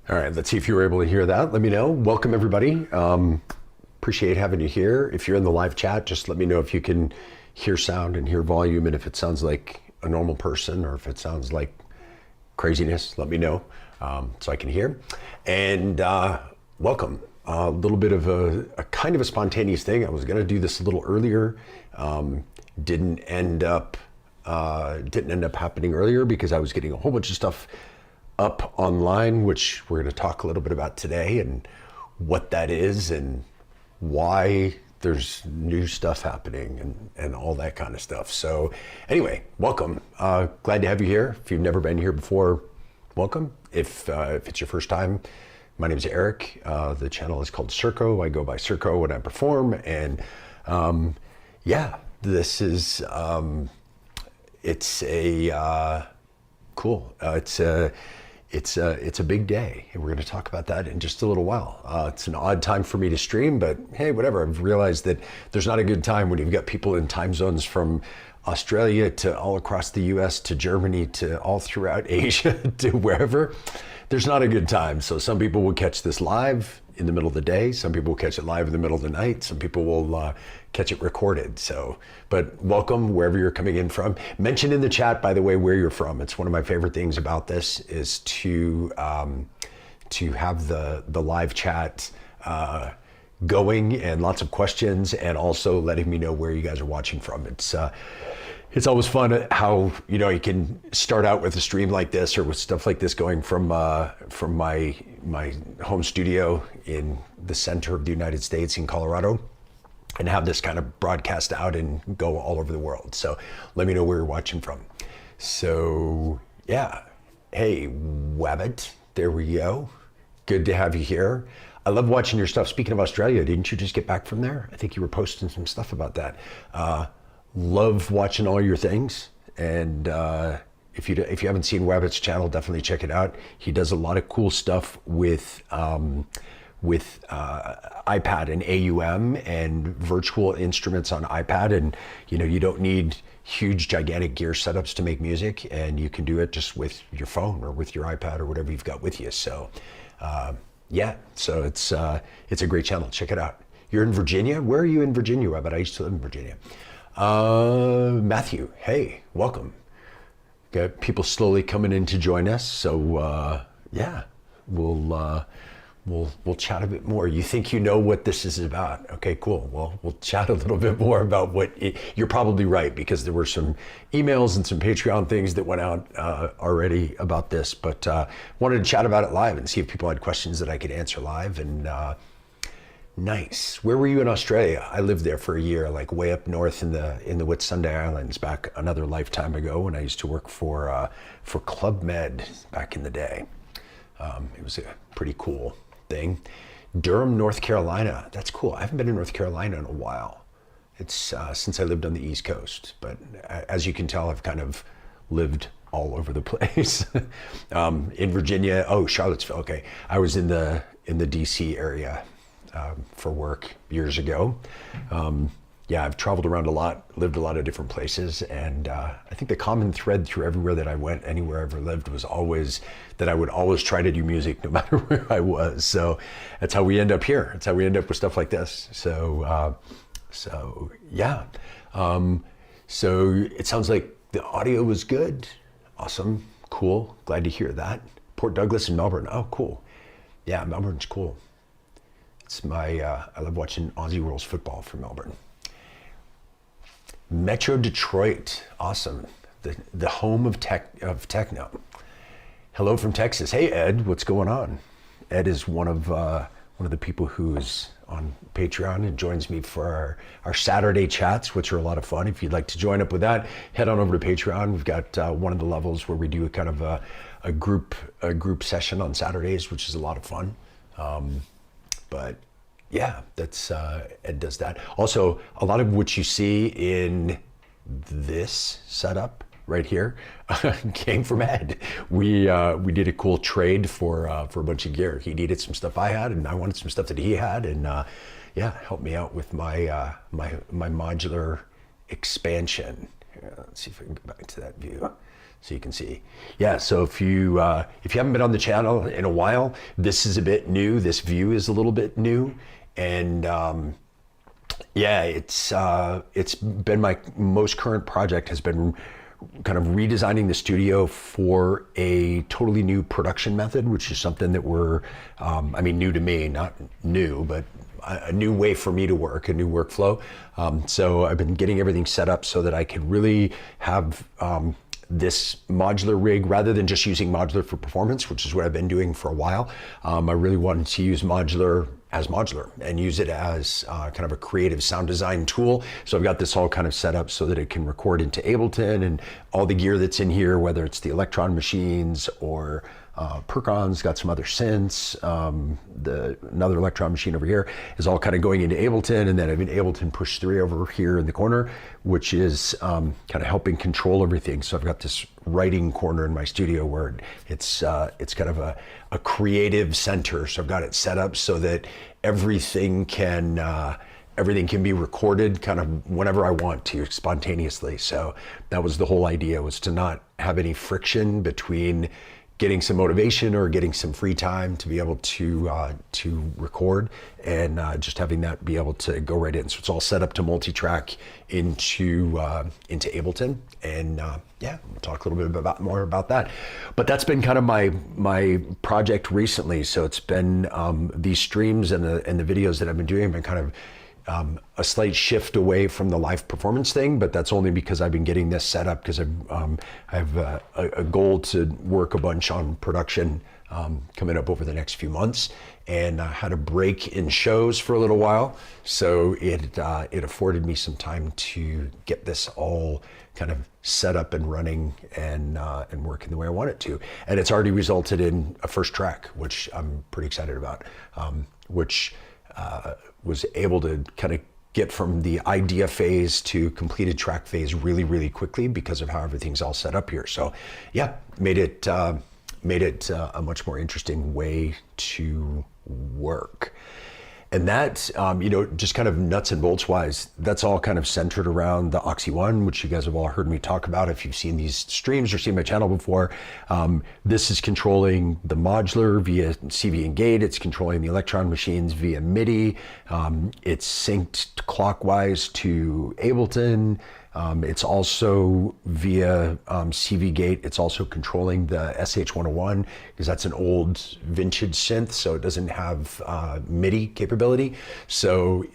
All right, let's see if you were able to hear that. Let me know. Welcome, everybody. Appreciate having you here. If you're in the live chat, just let me know if you can hear sound and hear volume, and if it sounds like a normal person or if it sounds like craziness, let me know so I can hear. And welcome. A little bit of a kind of a spontaneous thing. I was going to do this a little earlier. Didn't end up happening earlier because I was getting a whole bunch of stuff up online, which we're going to talk a little bit about today and what that is and why there's new stuff happening and all that kind of stuff. So anyway, welcome. Glad to have you here. If you've never been here before, welcome. If it's your first time, my name is Eric. The channel is called Circo. I go by Circo when I perform. And yeah, this is, it's a, cool. It's a big day, and we're going to talk about that in just a little while. It's an odd time for me to stream, but hey, whatever. I've realized that there's not a good time when you've got people in time zones from Australia to all across the US to Germany to all throughout Asia to wherever. There's not a good time. So some people will catch this live in the middle of the day. Some people will catch it live in the middle of the night. Some people will catch it recorded. So, but welcome wherever you're coming in from. Mention in the chat, by the way, where you're from. It's one of my favorite things about this is to have the live chat going and lots of questions, and also letting me know where you guys are watching from. It's always fun how, you know, you can start out with a stream like this or with stuff like this going from my home studio in the center of the United States in Colorado, and have this kind of broadcast out and go all over the world. So let me know where you're watching from. So yeah, hey, Wabbit, there we go. Good to have you here. I love watching your stuff. Speaking of Australia, didn't you just get back from there? I think you were posting some stuff about that. Love watching all your things, and if you haven't seen Wabbit's channel, definitely check it out. He does a lot of cool stuff with iPad and AUM and virtual instruments on iPad, and you know, you don't need huge gigantic gear setups to make music, and you can do it just with your phone or with your iPad or whatever you've got with you. So yeah, so it's a great channel. Check it out. You're in Virginia? Where are you in Virginia, Wabbit? I used to live in Virginia. Matthew, hey, welcome. Got people slowly coming in to join us. So yeah, we'll chat a bit more. You think you know what this is about? Okay, cool. Well, we'll chat a little bit more about you're probably right, because there were some emails and some Patreon things that went out already about this, but wanted to chat about it live and see if people had questions that I could answer live. And nice. Where were you in Australia? I lived there for a year, like way up north in the Whitsunday Islands back another lifetime ago, when I used to work for Club Med back in the day. It was a pretty cool thing. Durham, North Carolina. That's cool. I haven't been in North Carolina in a while. It's since I lived on the East Coast, but as you can tell, I've kind of lived all over the place. In Virginia, Charlottesville. Okay, I was in the DC area for work years ago. Yeah, I've traveled around a lot, lived a lot of different places, and I think the common thread through everywhere that I went, anywhere I ever lived, was always that I would always try to do music no matter where I was. So that's how we end up here. That's how we end up with stuff like this. So yeah. So it sounds like the audio was good. Awesome, cool, glad to hear that. Port Douglas and Melbourne, oh cool. Yeah, Melbourne's cool. It's I love watching Aussie Rules football from Melbourne. Metro Detroit, awesome. The home of techno. Hello from Texas. Hey Ed, what's going on? Ed is one of the people who's on Patreon and joins me for our Saturday chats, which are a lot of fun. If you'd like to join up with that, head on over to Patreon. We've got one of the levels where we do a kind of a group session on Saturdays, which is a lot of fun. But yeah, that's Ed does that. Also, a lot of what you see in this setup right here came from Ed. We did a cool trade for a bunch of gear. He needed some stuff I had, and I wanted some stuff that he had, and yeah, helped me out with my my modular expansion. Let's see if I can go back to that view. so you can see. Yeah, so if you haven't been on the channel in a while, this is a bit new. This view is a little bit new, and yeah, it's been my most current project has been kind of redesigning the studio for a totally new production method, which is something that we're, I mean, new to me, not new, but a new way for me to work, a new workflow. So I've been getting everything set up so that I could really have this modular rig, rather than just using modular for performance, which is what I've been doing for a while. I really wanted to use modular as modular and use it as kind of a creative sound design tool. So I've got this all kind of set up so that it can record into Ableton, and all the gear that's in here, whether it's the Electron machines or Percon's got some other synths, another Electron machine over here is all kind of going into Ableton, and then I have an Ableton Push 3 over here in the corner, which is kind of helping control everything. So I've got this writing corner in my studio where it's kind of a creative center. So I've got it set up so that everything can be recorded kind of whenever I want to, spontaneously. So that was the whole idea, was to not have any friction between getting some motivation or getting some free time to be able to record, and just having that be able to go right in. So it's all set up to multi-track into Ableton, and yeah, we'll talk a little bit more about that. But that's been kind of my project recently. So it's been these streams and the videos that I've been doing have been kind of a slight shift away from the live performance thing, but that's only because I've been getting this set up, because I have a goal to work a bunch on production coming up over the next few months, and had a break in shows for a little while. So it afforded me some time to get this all kind of set up and running and working the way I want it to. And it's already resulted in a first track, which I'm pretty excited about, which was able to kind of get from the idea phase to completed track phase really, really quickly because of how everything's all set up here. So yeah, made it a much more interesting way to work. And that, just kind of nuts and bolts wise, that's all kind of centered around the Oxy One, which you guys have all heard me talk about if you've seen these streams or seen my channel before. This is controlling the modular via CV and gate. It's controlling the Electron machines via MIDI. It's synced clockwise to Ableton. It's also via CV gate. It's also controlling the SH-101, because that's an old vintage synth, so it doesn't have MIDI capability. So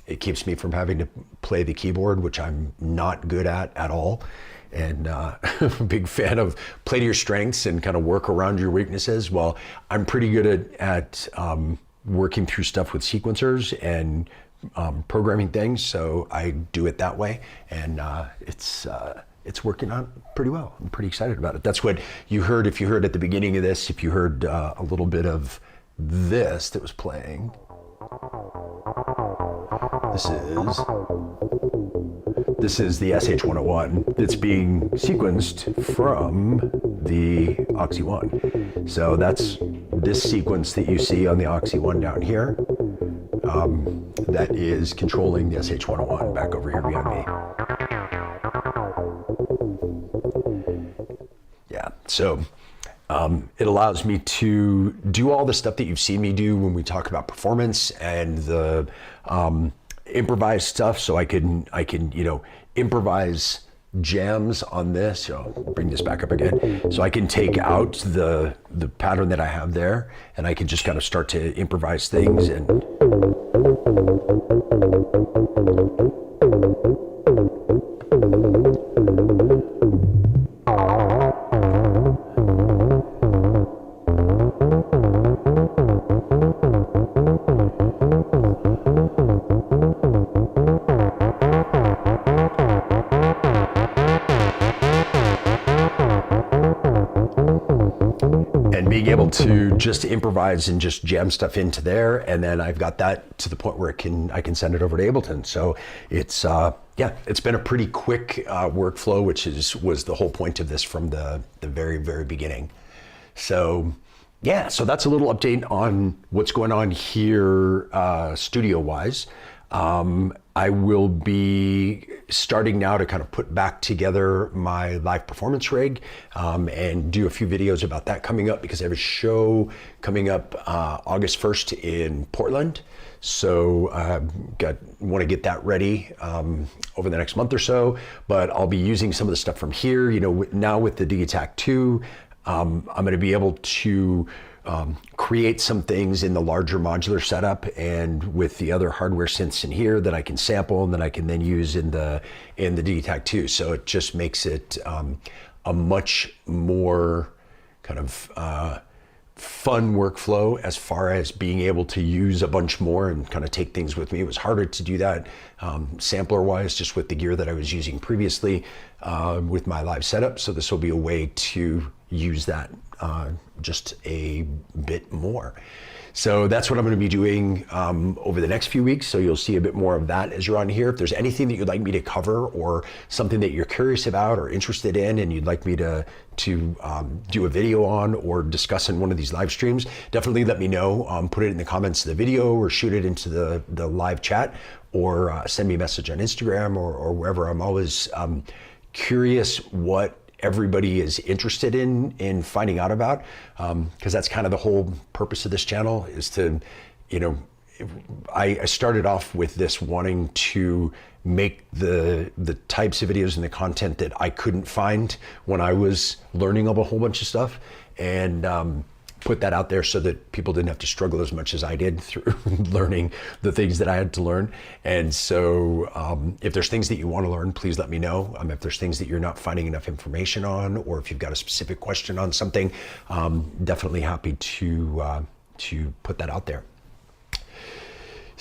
it keeps me from having to play the keyboard, which I'm not good at all. And I'm a big fan of play to your strengths and kind of work around your weaknesses. Well, I'm pretty good at working through stuff with sequencers and programming things, so I do it that way, and it's working out pretty well. I'm pretty excited about it. That's what you heard, if you heard at the beginning of this, if you heard a little bit of this that was playing. This is the SH-101 that's being sequenced from the Oxy One. So that's this sequence that you see on the Oxy One down here. That is controlling the SH-101 back over here behind me. Yeah, so it allows me to do all the stuff that you've seen me do when we talk about performance and the improvised stuff. So I can improvise jams on this. So I'll bring this back up again. So I can take out the pattern that I have there, and I can just kind of start to improvise things. And being able to just improvise and just jam stuff into there, and then I've got that to the point where I can send it over to Ableton. So it's it's been a pretty quick workflow, which was the whole point of this from the very, very beginning. So yeah, so that's a little update on what's going on here studio wise. I will be starting now to kind of put back together my live performance rig and do a few videos about that coming up, because I have a show coming up August 1st in Portland. So want to get that ready over the next month or so. But I'll be using some of the stuff from here. You know, now with the Digitakt 2, I'm going to be able to create some things in the larger modular setup and with the other hardware synths in here that I can sample and that I can then use in the Digitakt 2. So it just makes it a much more kind of fun workflow as far as being able to use a bunch more and kind of take things with me. It was harder to do that sampler wise, just with the gear that I was using previously with my live setup. So this will be a way to use that just a bit more. So that's what I'm going to be doing over the next few weeks. So you'll see a bit more of that as you're on here. If there's anything that you'd like me to cover or something that you're curious about or interested in and you'd like me to do a video on or discuss in one of these live streams, definitely let me know. Put it in the comments of the video or shoot it into the live chat, or send me a message on Instagram or wherever. I'm always curious what everybody is interested in finding out about, because that's kind of the whole purpose of this channel, is to, you know, I started off with this wanting to make the types of videos and the content that I couldn't find when I was learning a whole bunch of stuff, and put that out there so that people didn't have to struggle as much as I did through learning the things that I had to learn. And so if there's things that you want to learn, please let me know. If there's things that you're not finding enough information on, or if you've got a specific question on something, definitely happy to put that out there.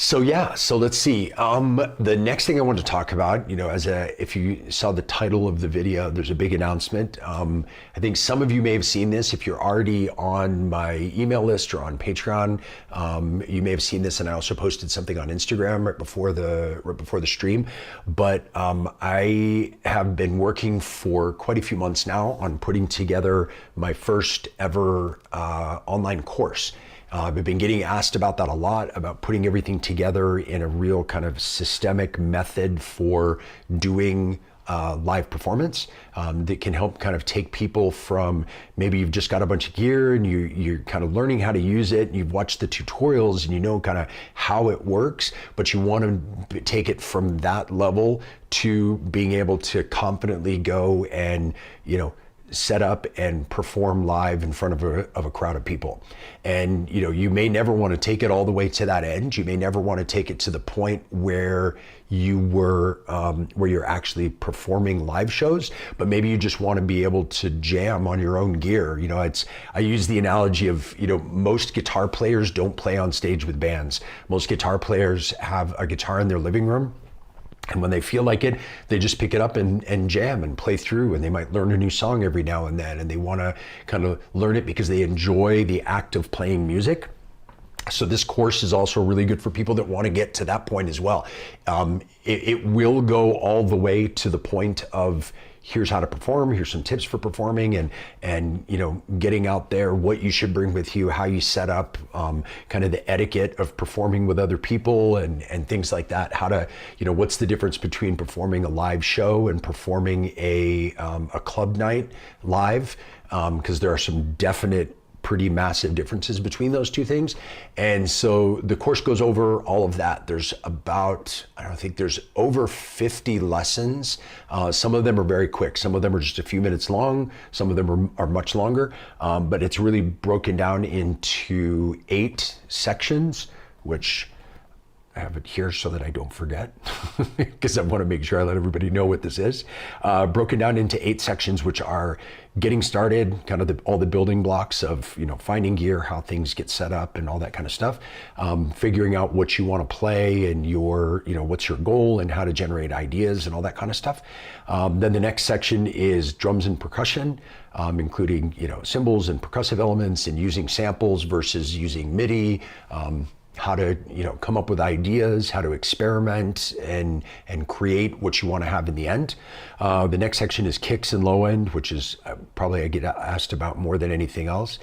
So yeah, so let's see. The next thing I want to talk about, you know, if you saw the title of the video, there's a big announcement. I think some of you may have seen this. If you're already on my email list or on Patreon, you may have seen this, and I also posted something on Instagram right before the stream. But I have been working for quite a few months now on putting together my first ever online course. I've been getting asked about that a lot, about putting everything together in a real kind of systemic method for doing live performance that can help kind of take people from, maybe you've just got a bunch of gear and you're kind of learning how to use it, and you've watched the tutorials and you know kind of how it works, but you want to take it from that level to being able to confidently go and, you know, set up and perform live in front of a crowd of people. And you know, you may never want to take it all the way to that end. You may never want to take it to the point where you were where you're actually performing live shows, but maybe you just want to be able to jam on your own gear. You know, I use the analogy of, you know, most guitar players don't play on stage with bands. Most guitar players have a guitar in their living room, and when they feel like it, they just pick it up and jam and play through, and they might learn a new song every now and then, and they want to kind of learn it because they enjoy the act of playing music. So this course is also really good for people that want to get to that point as well. It will go all the way to the point of, here's how to perform, here's some tips for performing, and you know, getting out there, what you should bring with you, how you set up, kind of the etiquette of performing with other people and things like that. How to, you know, what's the difference between performing a live show and performing a club night live, because there are some definite, pretty massive differences between those two things. And so the course goes over all of that. There's about, I don't think there's over 50 lessons. Some of them are very quick. Some of them are just a few minutes long. Some of them are much longer. But it's really broken down into 8 sections, which I have it here so that I don't forget, because I want to make sure I let everybody know what this is. Broken down into 8 sections, which are getting started, kind of all the building blocks of, you know, finding gear, how things get set up and all that kind of stuff. Figuring out what you want to play and your, you know, what's your goal and how to generate ideas and all that kind of stuff. Then the next section is drums and percussion, including, you know, cymbals and percussive elements and using samples versus using MIDI. How to, you know, come up with ideas, how to experiment and create what you want to have in the end. The next section is kicks and low end, which is probably I get asked about more than anything else.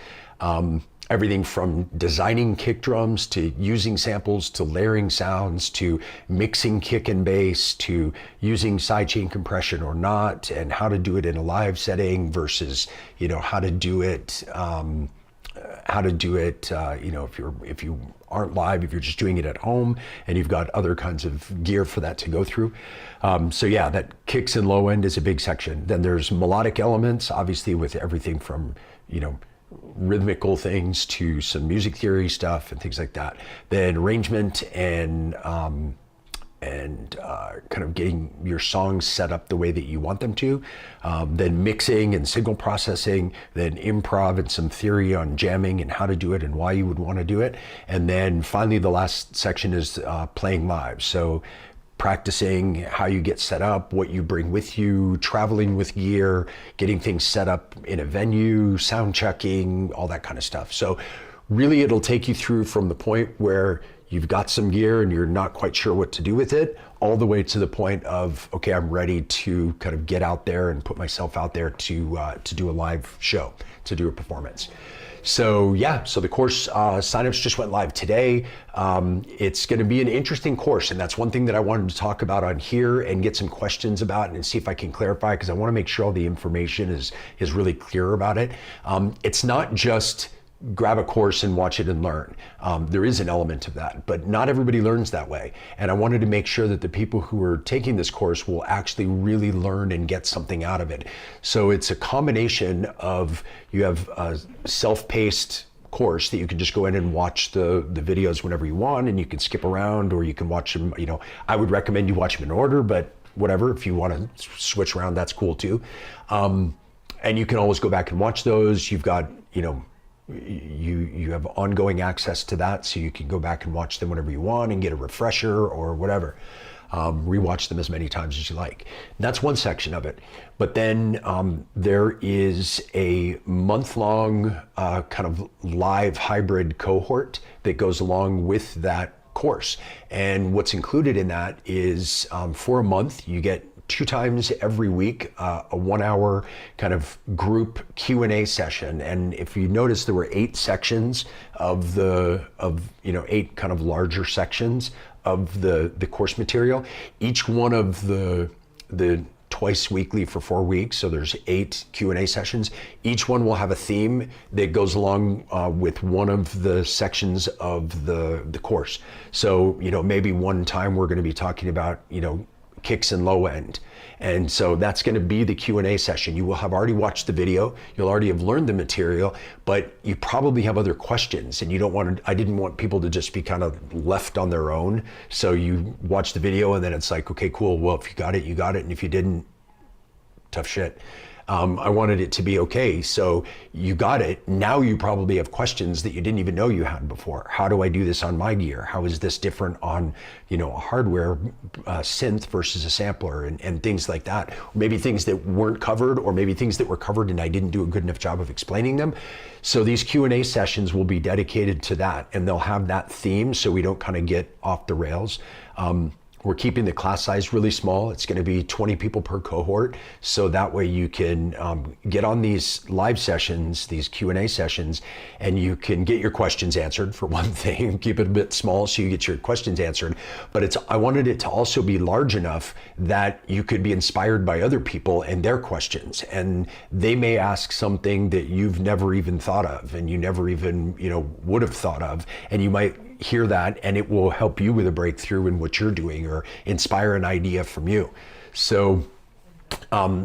everything from designing kick drums to using samples to layering sounds to mixing kick and bass to using sidechain compression or not, and how to do it in a live setting versus, you know, how to do it you know, if you aren't live, if you're just doing it at home and you've got other kinds of gear for that to go through. So yeah, that kicks and low end is a big section. Then there's melodic elements, obviously, with everything from, you know, rhythmical things to some music theory stuff and things like that. Then arrangement and kind of getting your songs set up the way that you want them to. Then mixing and signal processing, then improv and some theory on jamming and how to do it and why you would want to do it. And then finally, the last section is playing live. So practicing how you get set up, what you bring with you, traveling with gear, getting things set up in a venue, sound checking, all that kind of stuff. So really it'll take you through from the point where you've got some gear and you're not quite sure what to do with it, all the way to the point of, okay, I'm ready to kind of get out there and put myself out there to do a live show, to do a performance. So yeah, so the course signups just went live today. It's going to be an interesting course, and that's one thing that I wanted to talk about on here and get some questions about and see if I can clarify, because I want to make sure all the information is really clear about it. It's not just grab a course and watch it and learn. There is an element of that, but not everybody learns that way. And I wanted to make sure that the people who are taking this course will actually really learn and get something out of it. So it's a combination of, you have a self-paced course that you can just go in and watch the videos whenever you want, and you can skip around, or you can watch them, you know, I would recommend you watch them in order, but whatever, if you want to switch around, that's cool too. And you can always go back and watch those. You've got, you know, you have ongoing access to that, so you can go back and watch them whenever you want and get a refresher or whatever. Rewatch them as many times as you like. That's one section of it. But then there is a month-long kind of live hybrid cohort that goes along with that course. And what's included in that is for a month, you get 2 times every week, a 1-hour kind of group Q&A session. And if you notice, there were 8 sections of 8 kind of larger sections of the course material. Each one of the twice weekly for 4 weeks, so there's 8 Q&A sessions. Each one will have a theme that goes along with one of the sections of the course. So, you know, maybe one time we're going to be talking about, you know, kicks and low end. And so that's going to be the Q&A session. You will have already watched the video, you'll already have learned the material, but you probably have other questions, and you don't want to, I didn't want people to just be kind of left on their own. So you watch the video and then it's like, okay, cool. Well, if you got it, you got it. And if you didn't, tough shit. I wanted it to be okay. So you got it. Now you probably have questions that you didn't even know you had before. How do I do this on my gear? How is this different on, you know, a hardware synth versus a sampler, and things like that? Maybe things that weren't covered, or maybe things that were covered and I didn't do a good enough job of explaining them. So these Q&A sessions will be dedicated to that, and they'll have that theme so we don't kind of get off the rails. We're keeping the class size really small. It's going to be 20 people per cohort. So that way you can get on these live sessions, these Q&A sessions, and you can get your questions answered, for one thing. Keep it a bit small so you get your questions answered. But I wanted it to also be large enough that you could be inspired by other people and their questions. And they may ask something that you've never even thought of, and you never even, you know, would have thought of. And you might hear that, and it will help you with a breakthrough in what you're doing, or inspire an idea from you. So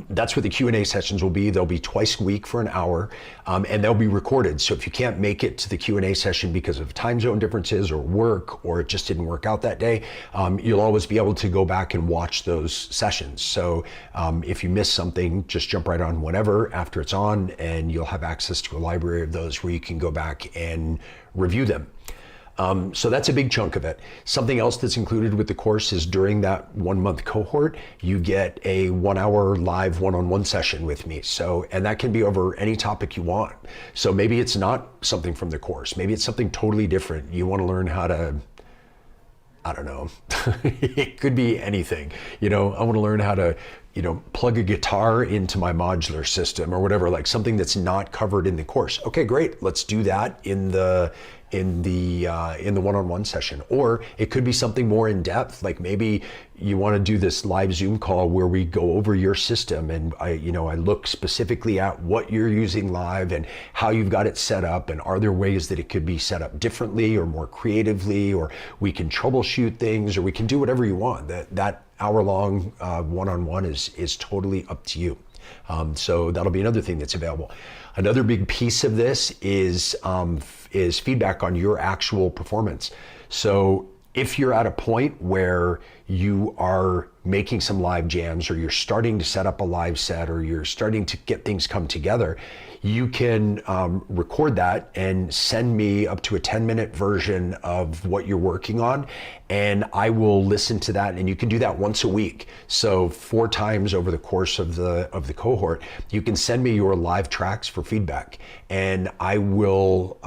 that's what the Q&A sessions will be. They'll be twice a week for an hour, and they'll be recorded. So if you can't make it to the Q&A session because of time zone differences or work, or it just didn't work out that day, you'll always be able to go back and watch those sessions. So if you miss something, just jump right on whenever after it's on, and you'll have access to a library of those where you can go back and review them. So that's a big chunk of it. Something else that's included with the course is, during that 1 month cohort, you get a 1-hour live one-on-one session with me. So, and that can be over any topic you want. So maybe it's not something from the course. Maybe it's something totally different. You want to learn how to, I don't know, it could be anything. You know, I want to learn how to plug a guitar into my modular system or whatever, like something that's not covered in the course. Okay, great. Let's do that in the one-on-one session. Or it could be something more in depth, like maybe you want to do this live Zoom call where we go over your system and I look specifically at what you're using live and how you've got it set up, and are there ways that it could be set up differently or more creatively, or we can troubleshoot things, or we can do whatever you want. That hour-long one-on-one is totally up to you. So that'll be another thing that's available. Another big piece of this is feedback on your actual performance. So if you're at a point where you are making some live jams, or you're starting to set up a live set, or you're starting to get things come together, you can record that and send me up to a 10-minute version of what you're working on, and I will listen to that. And you can do that once a week. So 4 times over the course of the cohort, you can send me your live tracks for feedback, and I will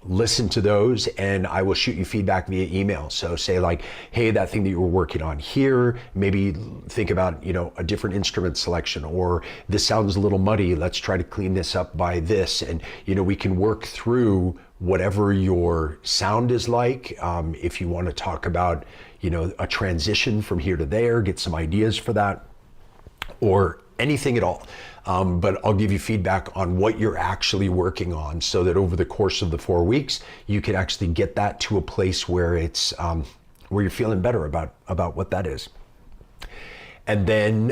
listen to those, and I will shoot you feedback via email. So say like, hey, that thing that you were working on here, maybe think about, a different instrument selection, or this sounds a little muddy, let's try to clean this up by this. And, we can work through whatever your sound is like. If you want to talk about, a transition from here to there, get some ideas for that, or anything at all. But I'll give you feedback on what you're actually working on, so that over the course of the 4 weeks, you can actually get that to a place where it's where you're feeling better about what that is. And then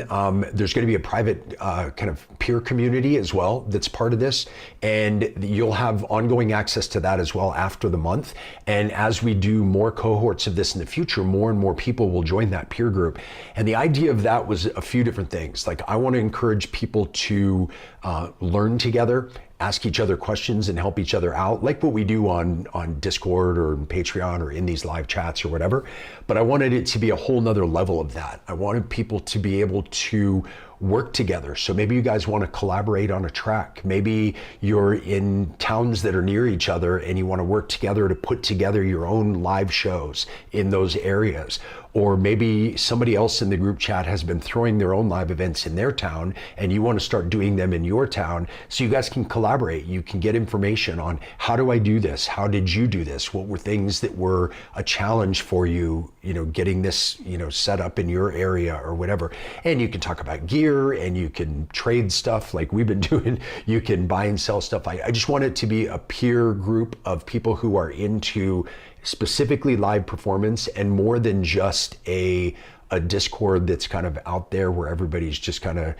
there's going to be a private kind of peer community as well that's part of this, and you'll have ongoing access to that as well after the month. And as we do more cohorts of this in the future, more and more people will join that peer group. And the idea of that was a few different things. Like, I want to encourage people to learn together, ask each other questions, and help each other out, like what we do on Discord or Patreon or in these live chats or whatever. But I wanted it to be a whole nother level of that. I wanted people to be able to work together. So maybe you guys want to collaborate on a track. Maybe you're in towns that are near each other and you want to work together to put together your own live shows in those areas. Or maybe somebody else in the group chat has been throwing their own live events in their town and you want to start doing them in your town. So you guys can collaborate. You can get information on, how do I do this? How did you do this? What were things that were a challenge for you, getting this, set up in your area or whatever. And you can talk about gear, and you can trade stuff like we've been doing. You can buy and sell stuff. I just want it to be a peer group of people who are into specifically live performance, and more than just a Discord that's kind of out there where everybody's just kind of,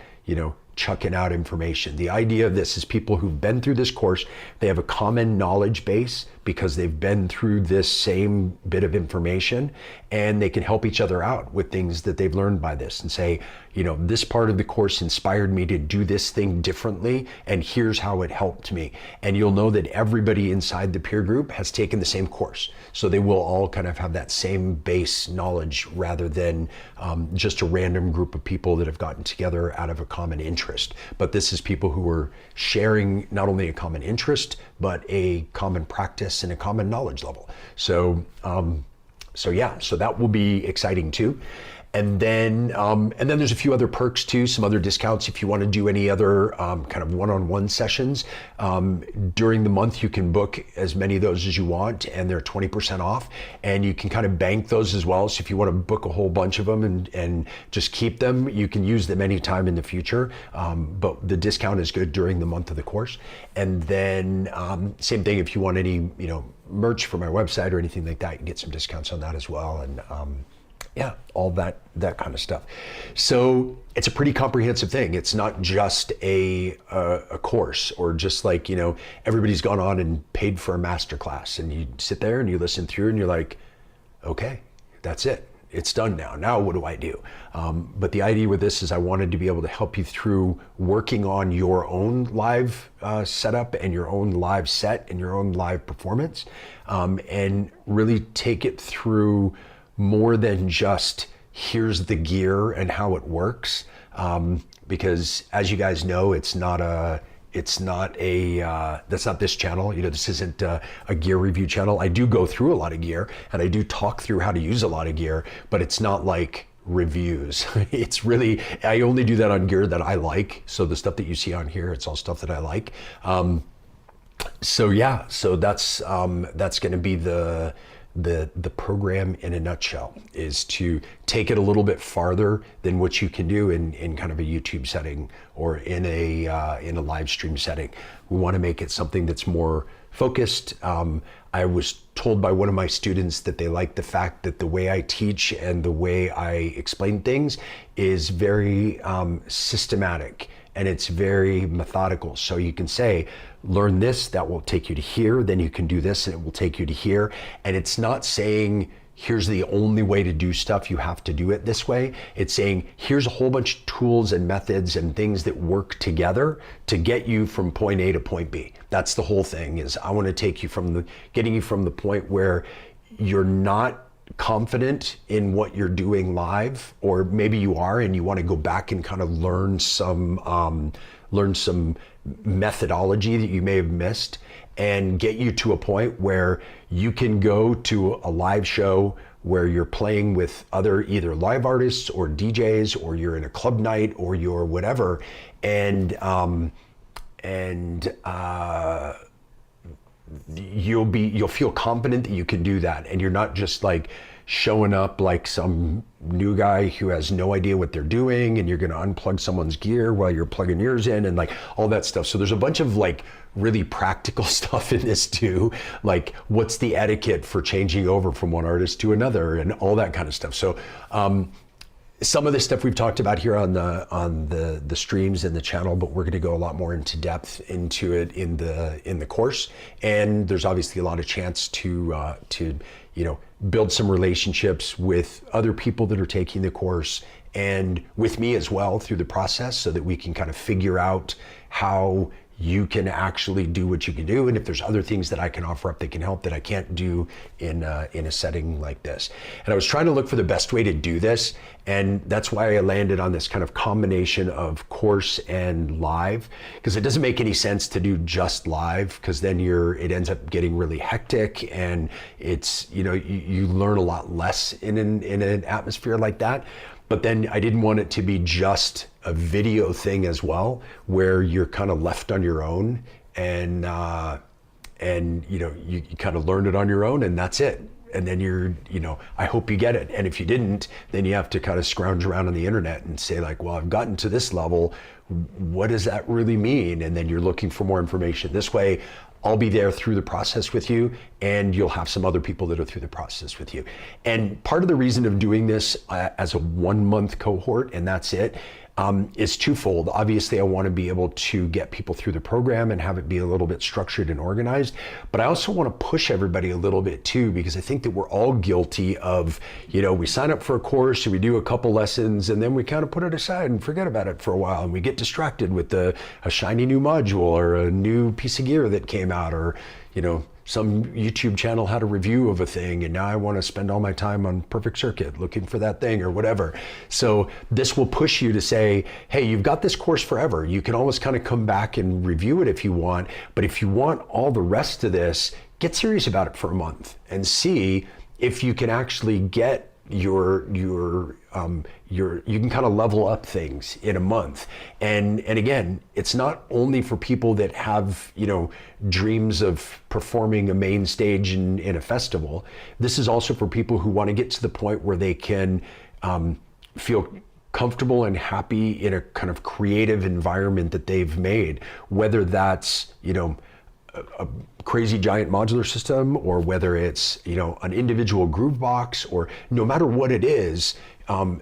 chucking out information. The idea of this is people who've been through this course, they have a common knowledge base because they've been through this same bit of information, and they can help each other out with things that they've learned by this and say, this part of the course inspired me to do this thing differently, and here's how it helped me. And you'll know that everybody inside the peer group has taken the same course. So they will all kind of have that same base knowledge, rather than just a random group of people that have gotten together out of a common interest. But this is people who are sharing not only a common interest, but a common practice and a common knowledge level. So that will be exciting too. And then there's a few other perks too, some other discounts if you want to do any other kind of one-on-one sessions. During the month, you can book as many of those as you want, and they're 20% off. And you can kind of bank those as well. So if you want to book a whole bunch of them and just keep them, you can use them anytime in the future. But the discount is good during the month of the course. And then same thing if you want any merch for my website or anything like that, you can get some discounts on that as well. And all that kind of stuff. So it's a pretty comprehensive thing. It's not just a course, or just like, everybody's gone on and paid for a master class, and you sit there and you listen through and you're like, okay, that's it. It's done now. Now what do I do? But the idea with this is I wanted to be able to help you through working on your own live setup and your own live set and your own live performance, and really take it through more than just here's the gear and how it works, because as you guys know, that's not this channel. This isn't a gear review channel. I do go through a lot of gear and I do talk through how to use a lot of gear, but it's not like reviews. It's really, I only do that on gear that I like. So the stuff that you see on here, it's all stuff that I like. So yeah, so that's going to be the program in a nutshell, is to take it a little bit farther than what you can do in kind of a YouTube setting or in a live stream setting. We want to make it something that's more focused. I was told by one of my students that they like the fact that the way I teach and the way I explain things is very systematic, and it's very methodical. So you can say, learn this, that will take you to here, then you can do this and it will take you to here. And it's not saying, here's the only way to do stuff, you have to do it this way. It's saying, here's a whole bunch of tools and methods and things that work together to get you from point A to point B. That's the whole thing, is I want to take you from getting you from the point where you're not confident in what you're doing live, or maybe you are and you want to go back and kind of learn some methodology that you may have missed, and get you to a point where you can go to a live show where you're playing with other either live artists or DJs, or you're in a club night, or you're whatever, and you'll feel confident that you can do that, and you're not just like showing up like some new guy who has no idea what they're doing, and you're going to unplug someone's gear while you're plugging yours in, and like all that stuff. So there's a bunch of like really practical stuff in this too, like what's the etiquette for changing over from one artist to another and all that kind of stuff. So some of the stuff we've talked about here on the streams and the channel, but we're going to go a lot more into depth into it in the course. And there's obviously a lot of chance to build some relationships with other people that are taking the course, and with me as well through the process, so that we can kind of figure out how you can actually do what you can do, and if there's other things that I can offer up that can help that I can't do in a setting like this. And I was trying to look for the best way to do this, and that's why I landed on this kind of combination of course and live, because it doesn't make any sense to do just live, because then it ends up getting really hectic, and it's, you learn a lot less in an atmosphere like that. But then I didn't want it to be just a video thing as well, where you're kind of left on your own, and you kind of learn it on your own, and that's it. And then I hope you get it. And if you didn't, then you have to kind of scrounge around on the internet and say like, well, I've gotten to this level, what does that really mean? And then you're looking for more information. This way, I'll be there through the process with you, and you'll have some other people that are through the process with you. And part of the reason of doing this as a 1 month cohort, and that's it, is twofold. Obviously, I want to be able to get people through the program and have it be a little bit structured and organized, but I also want to push everybody a little bit too, because I think that we're all guilty of, we sign up for a course, we do a couple lessons, and then we kind of put it aside and forget about it for a while, and we get distracted with a shiny new module or a new piece of gear that came out, or some YouTube channel had a review of a thing, and now I want to spend all my time on Perfect Circuit looking for that thing or whatever. So this will push you to say, hey, you've got this course forever. You can always kind of come back and review it if you want, but if you want all the rest of this, get serious about it for a month and see if you can actually get you can kind of level up things in a month. And again, it's not only for people that have, dreams of performing a main stage in a festival. This is also for people who want to get to the point where they can feel comfortable and happy in a kind of creative environment that they've made, whether that's, a crazy giant modular system, or whether it's an individual groove box, or no matter what it is,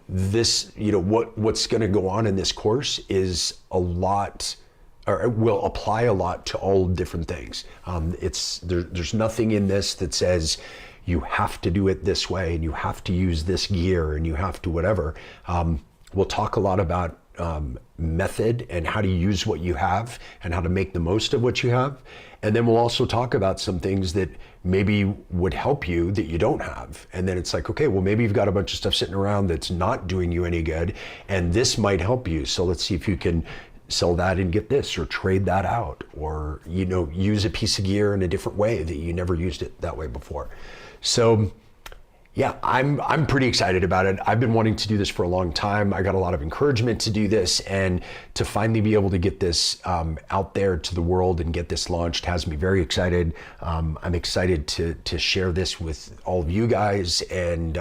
this what's going to go on in this course is a lot, or it will apply a lot to all different things. There's nothing in this that says you have to do it this way and you have to use this gear and you have to whatever. We'll talk a lot about method and how to use what you have and how to make the most of what you have. And then we'll also talk about some things that maybe would help you that you don't have. And then it's like, okay, well, maybe you've got a bunch of stuff sitting around that's not doing you any good, and this might help you. So let's see if you can sell that and get this, or trade that out, or, use a piece of gear in a different way that you never used it that way before. So Yeah, I'm pretty excited about it. I've been wanting to do this for a long time. I got a lot of encouragement to do this, and to finally be able to get this out there to the world and get this launched has me very excited. I'm excited to share this with all of you guys and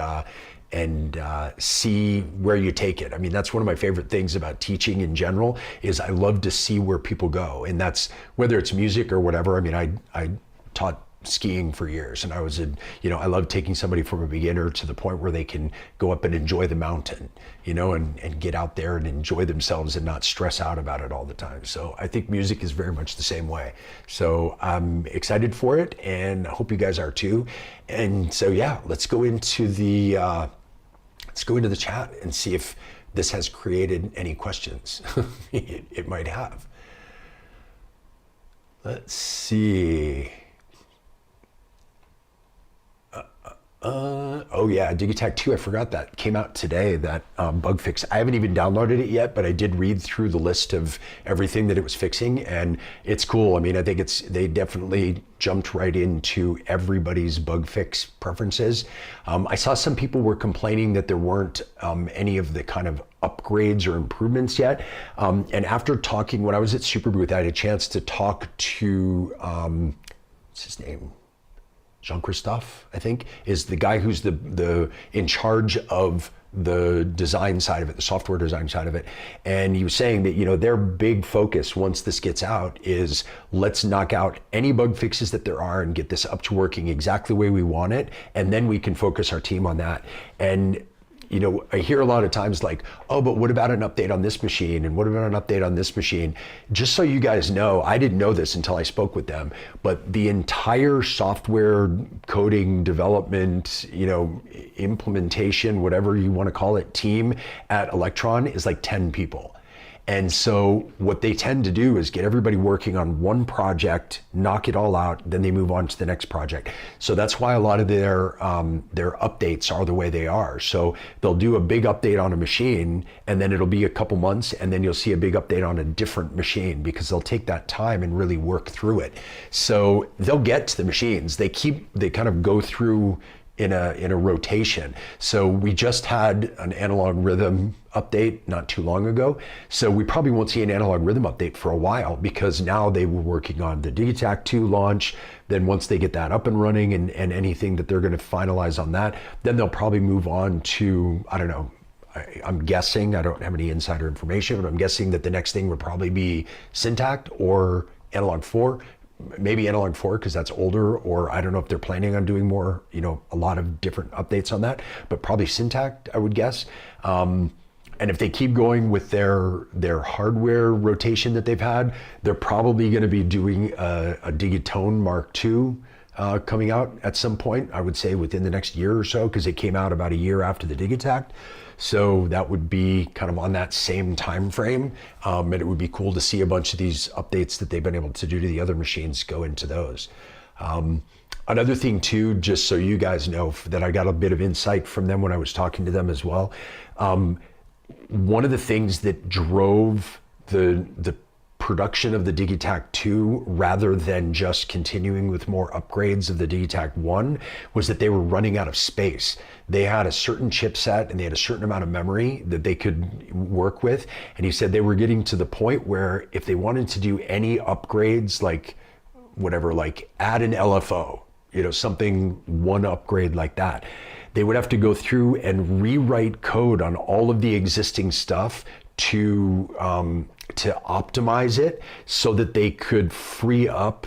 see where you take it. I mean, that's one of my favorite things about teaching in general is I love to see where people go, and that's whether it's music or whatever. I mean, I taught skiing for years, and I love taking somebody from a beginner to the point where they can go up and enjoy the mountain, and get out there and enjoy themselves and not stress out about it all the time. So I think music is very much the same way. So I'm excited for it, and I hope you guys are too. And so yeah, let's go into the chat and see if this has created any questions. It might have. Let's see. Oh yeah, Digitakt 2, I forgot that came out today, that bug fix. I haven't even downloaded it yet, but I did read through the list of everything that it was fixing, and it's cool. I mean, I think they definitely jumped right into everybody's bug fix preferences. I saw some people were complaining that there weren't any of the kind of upgrades or improvements yet. And after talking, when I was at Superbooth, I had a chance to talk to, what's his name? Jean-Christophe, I think, is the guy who's the in charge of the design side of it, the software design side of it. And he was saying that, their big focus once this gets out is let's knock out any bug fixes that there are and get this up to working exactly the way we want it. And then we can focus our team on that. And I hear a lot of times like, oh, but what about an update on this machine? And what about an update on this machine? Just so you guys know, I didn't know this until I spoke with them, but the entire software coding development, implementation, whatever you want to call it, team at Electron is like 10 people. And so what they tend to do is get everybody working on one project, knock it all out, then they move on to the next project. So that's why a lot of their updates are the way they are. So they'll do a big update on a machine, and then it'll be a couple months, and then you'll see a big update on a different machine because they'll take that time and really work through it. So they'll get to the machines. They kind of go through in a rotation. So we just had an analog rhythm update not too long ago. So we probably won't see an analog rhythm update for a while because now they were working on the Digitakt 2 launch. Then once they get that up and running and anything that they're going to finalize on that, then they'll probably move on to, I don't know, I'm guessing, I don't have any insider information, but I'm guessing that the next thing would probably be Syntakt or Analog 4. Maybe Analog 4 because that's older, or I don't know if they're planning on doing more, a lot of different updates on that, but probably Syntakt, I would guess. And if they keep going with their hardware rotation that they've had, they're probably going to be doing a Digitone Mark II coming out at some point, I would say within the next year or so, because it came out about a year after the Digitakt. So that would be kind of on that same time frame. And it would be cool to see a bunch of these updates that they've been able to do to the other machines go into those. Another thing too, just so you guys know, that I got a bit of insight from them when I was talking to them as well. One of the things that drove the production of the Digitakt 2 rather than just continuing with more upgrades of the Digitakt 1 was that they were running out of space. They had a certain chipset and they had a certain amount of memory that they could work with. And he said they were getting to the point where if they wanted to do any upgrades, like whatever, like add an LFO, something, one upgrade like that, they would have to go through and rewrite code on all of the existing stuff to optimize it so that they could free up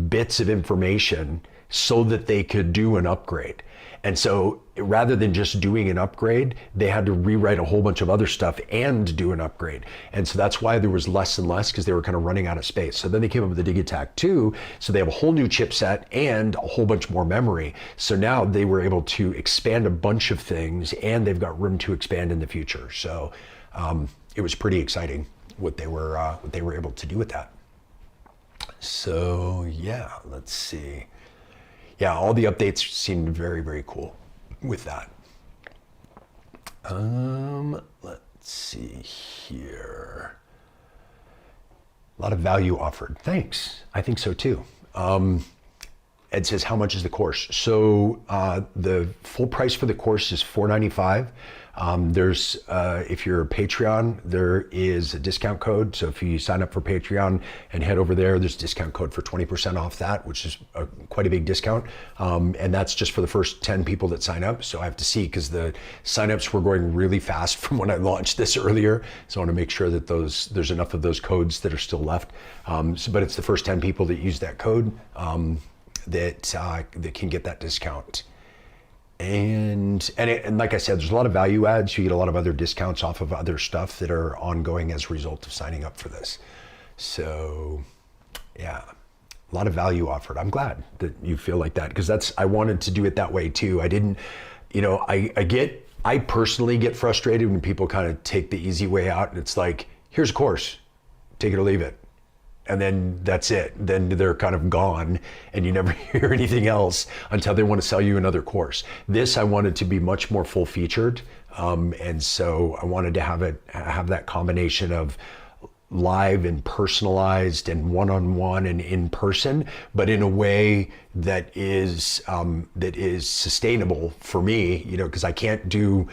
bits of information so that they could do an upgrade. And so rather than just doing an upgrade, they had to rewrite a whole bunch of other stuff and do an upgrade. And so that's why there was less and less, because they were kind of running out of space. So then they came up with the Digitakt 2. So they have a whole new chipset and a whole bunch more memory. So now they were able to expand a bunch of things, and they've got room to expand in the future. So it was pretty exciting what they were able to do with that. So yeah, let's see. Yeah, all the updates seemed very, very cool with that. Let's see here. A lot of value offered. Thanks. I think so too. Ed says, how much is the course? So the full price for the course is $495. There's, if you're a Patreon, there is a discount code. So if you sign up for Patreon and head over there, there's a discount code for 20% off that, which is quite a big discount. And that's just for the first 10 people that sign up. So I have to see, because the signups were going really fast from when I launched this earlier. So I want to make sure that there's enough of those codes that are still left. But it's the first 10 people that use that code that can get that discount. And like I said, there's a lot of value adds. You get a lot of other discounts off of other stuff that are ongoing as a result of signing up for this. So yeah, a lot of value offered. I'm glad that you feel like that, because I wanted to do it that way too. I didn't, I personally get frustrated when people kind of take the easy way out, and it's like, here's a course, take it or leave it. And then that's it. Then they're kind of gone, and you never hear anything else until they want to sell you another course. This, I wanted to be much more full featured. And so I wanted to have that combination of live and personalized and one-on-one and in person, but in a way that is sustainable for me, because I can't do,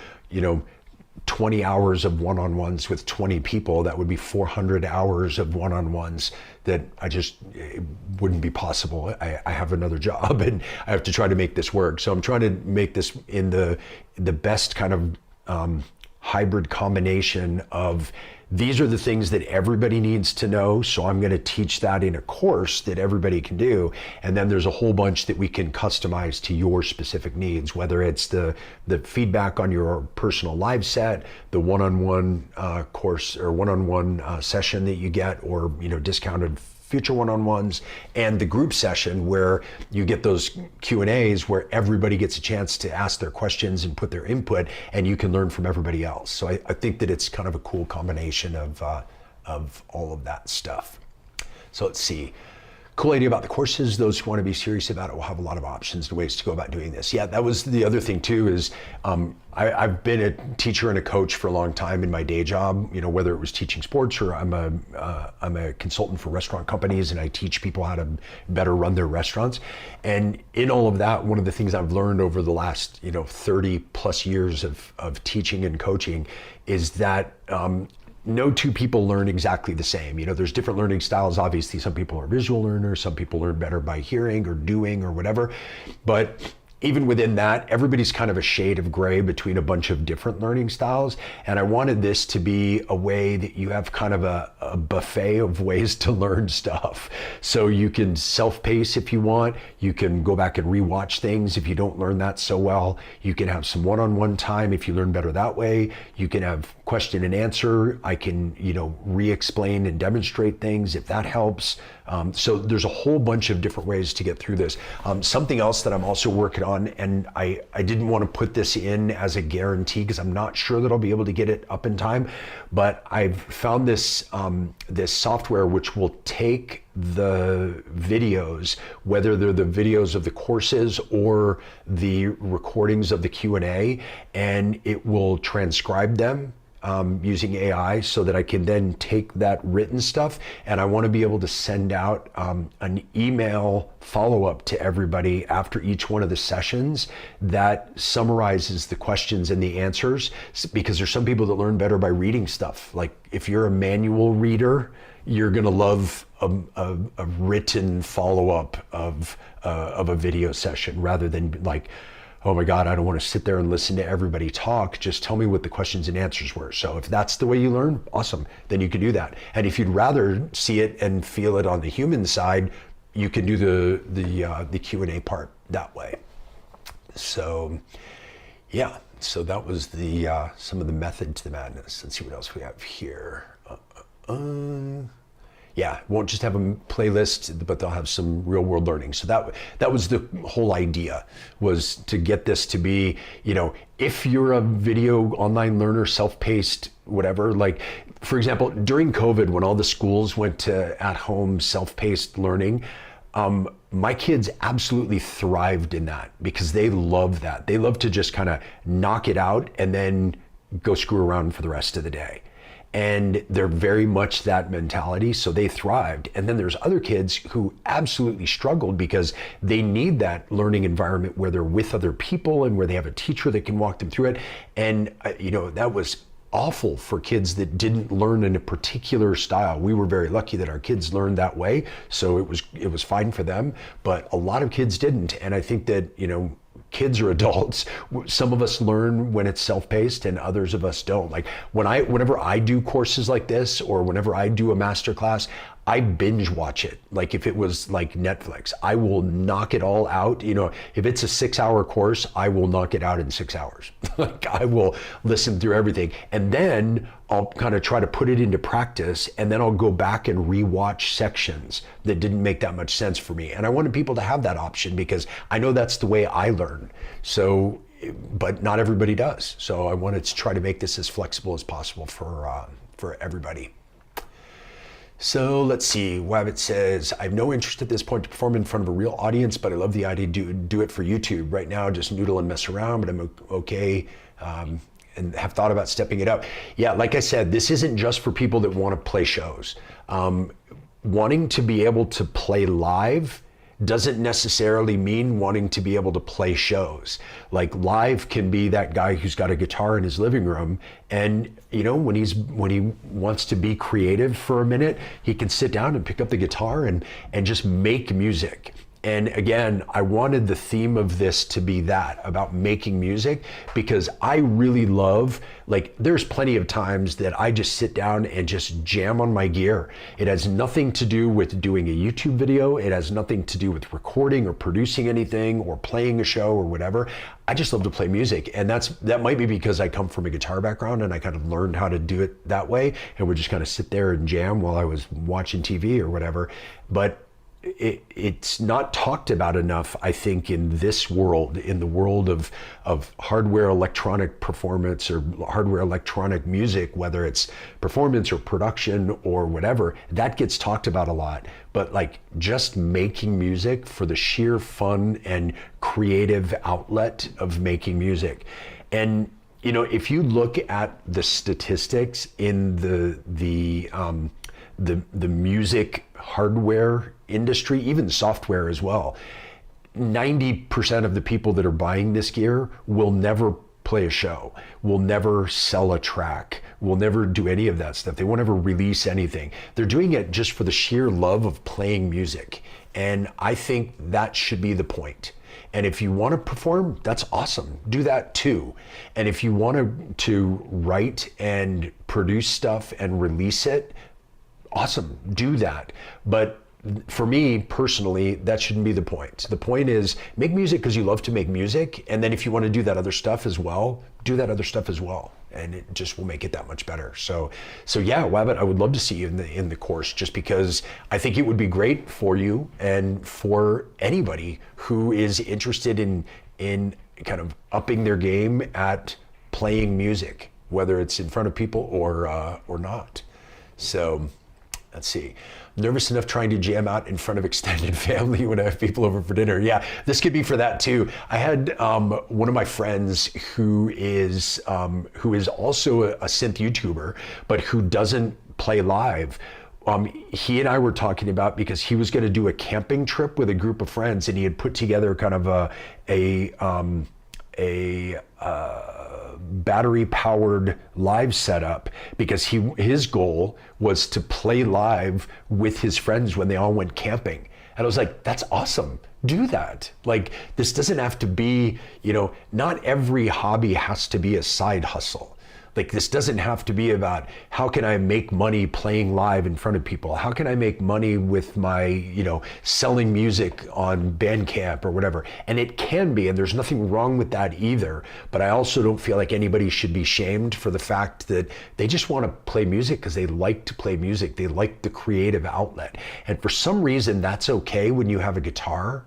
20 hours of one-on-ones with 20 people. That would be 400 hours of one-on-ones that it wouldn't be possible. I have another job and I have to try to make this work. So I'm trying to make this in the best kind of hybrid combination of, these are the things that everybody needs to know, so I'm going to teach that in a course that everybody can do. And then there's a whole bunch that we can customize to your specific needs, whether it's the feedback on your personal live set, the one-on-one course or one-on-one session that you get, or discounted future one-on-ones, and the group session where you get those Q&As where everybody gets a chance to ask their questions and put their input, and you can learn from everybody else. So I think that it's kind of a cool combination of all of that stuff. So let's see. Cool idea about the courses. Those who want to be serious about it will have a lot of options and ways to go about doing this. Yeah, that was the other thing too, is I've been a teacher and a coach for a long time in my day job, whether it was teaching sports, or I'm a consultant for restaurant companies, and I teach people how to better run their restaurants. And in all of that, one of the things I've learned over the last 30 plus years of teaching and coaching is that no two people learn exactly the same. There's different learning styles. Obviously, some people are visual learners, some people learn better by hearing or doing or whatever. But even within that, everybody's kind of a shade of gray between a bunch of different learning styles. And I wanted this to be a way that you have kind of a buffet of ways to learn stuff. So you can self-pace if you want. You can go back and rewatch things if you don't learn that so well. You can have some one-on-one time if you learn better that way. You can have question and answer. I can, re-explain and demonstrate things if that helps. So there's a whole bunch of different ways to get through this. Something else that I'm also working on, and I didn't want to put this in as a guarantee because I'm not sure that I'll be able to get it up in time, but I've found this software which will take the videos, whether they're the videos of the courses or the recordings of the Q&A, and it will transcribe them using AI, so that I can then take that written stuff, and I want to be able to send out an email follow-up to everybody after each one of the sessions that summarizes the questions and the answers, because there's some people that learn better by reading stuff. Like if you're a manual reader, you're gonna love a written follow-up of a video session, rather than like, oh my God, I don't want to sit there and listen to everybody talk. Just tell me what the questions and answers were. So if that's the way you learn, awesome, then you can do that. And if you'd rather see it and feel it on the human side, you can do the Q&A part that way. So yeah, so that was some of the method to the madness. Let's see what else we have here. Yeah, won't just have a playlist, but they'll have some real world learning. So that was the whole idea, was to get this to be, if you're a video online learner, self-paced, whatever, like for example, during COVID, when all the schools went to at-home self-paced learning, my kids absolutely thrived in that, because they love that. They love to just kind of knock it out and then go screw around for the rest of the day. and they're very much that mentality, so they thrived. And then there's other kids who absolutely struggled because they need that learning environment where they're with other people and where they have a teacher that can walk them through it. And that was awful for kids that didn't learn in a particular style. We were very lucky that our kids learned that way, so it was fine for them, but a lot of kids didn't. And I think that, kids or adults, some of us learn when it's self-paced and others of us don't. Like whenever I do courses like this, or whenever I do a master class, I binge watch it. Like if it was like Netflix, I will knock it all out. If it's a 6-hour course, I will knock it out in 6 hours. Like I will listen through everything, and then I'll kind of try to put it into practice, and then I'll go back and rewatch sections that didn't make that much sense for me. And I wanted people to have that option because I know that's the way I learn. So, but not everybody does. So I wanted to try to make this as flexible as possible for everybody. So let's see, Wabbit says, I have no interest at this point to perform in front of a real audience, but I love the idea to do it for YouTube. Right now, just noodle and mess around, but I'm okay, and have thought about stepping it up. Yeah, like I said, this isn't just for people that want to play shows. Wanting to be able to play live doesn't necessarily mean wanting to be able to play shows. Like live can be that guy who's got a guitar in his living room, and when he wants to be creative for a minute, he can sit down and pick up the guitar and just make music. And again, I wanted the theme of this to be that, about making music, because I really love, there's plenty of times that I just sit down and just jam on my gear. It has nothing to do with doing a YouTube video. It has nothing to do with recording or producing anything or playing a show or whatever. I just love to play music. And that might be because I come from a guitar background and I kind of learned how to do it that way. And would just kind of sit there and jam while I was watching TV or whatever. But it's not talked about enough, I think, in this world, in the world of hardware electronic performance or hardware electronic music, whether it's performance or production or whatever, that gets talked about a lot. But just making music for the sheer fun and creative outlet of making music. And if you look at the statistics in the music hardware industry, even software as well, 90% of the people that are buying this gear will never play a show, will never sell a track, will never do any of that stuff. They won't ever release anything. They're doing it just for the sheer love of playing music. And I think that should be the point. And if you want to perform, that's awesome. Do that too. And if you want to write and produce stuff and release it, awesome, do that. But for me personally, that shouldn't be the point. The point is make music because you love to make music. And then if you want to do that other stuff as well, do that other stuff as well. And it just will make it that much better. So yeah, Wabbit, I would love to see you in the course, just because I think it would be great for you and for anybody who is interested in kind of upping their game at playing music, whether it's in front of people or not. So let's see. Nervous enough trying to jam out in front of extended family when I have people over for dinner. Yeah, this could be for that too. I had one of my friends who is also a synth YouTuber, but who doesn't play live. He and I were talking about, because he was going to do a camping trip with a group of friends, and he had put together kind of a battery-powered live setup, because his goal was to play live with his friends when they all went camping. And I was like, that's awesome. Do that. This doesn't have to be, not every hobby has to be a side hustle. This doesn't have to be about how can I make money playing live in front of people? How can I make money with my, selling music on Bandcamp or whatever? And it can be, and there's nothing wrong with that either. But I also don't feel like anybody should be shamed for the fact that they just want to play music because they like to play music. They like the creative outlet. And for some reason, that's okay when you have a guitar,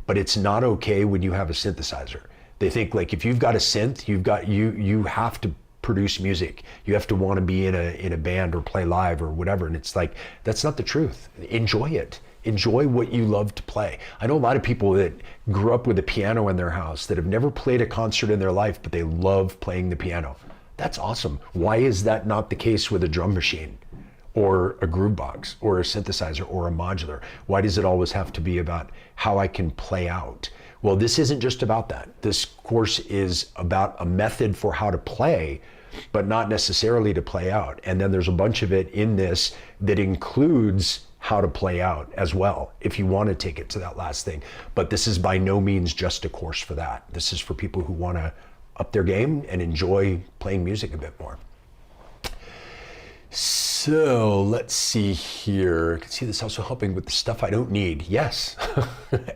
but it's not okay when you have a synthesizer. They think if you've got a synth, you have to produce music. You have to want to be in a band or play live or whatever. And it's that's not the truth. Enjoy it. Enjoy what you love to play. I know a lot of people that grew up with a piano in their house that have never played a concert in their life, but they love playing the piano. That's awesome. Why is that not the case with a drum machine or a groove box or a synthesizer or a modular? Why does it always have to be about how I can play out? Well, this isn't just about that. This course is about a method for how to play, but not necessarily to play out. And then there's a bunch of it in this that includes how to play out as well, if you want to take it to that last thing. But this is by no means just a course for that. This is for people who want to up their game and enjoy playing music a bit more. So let's see here. I can see this also helping with the stuff I don't need. Yes,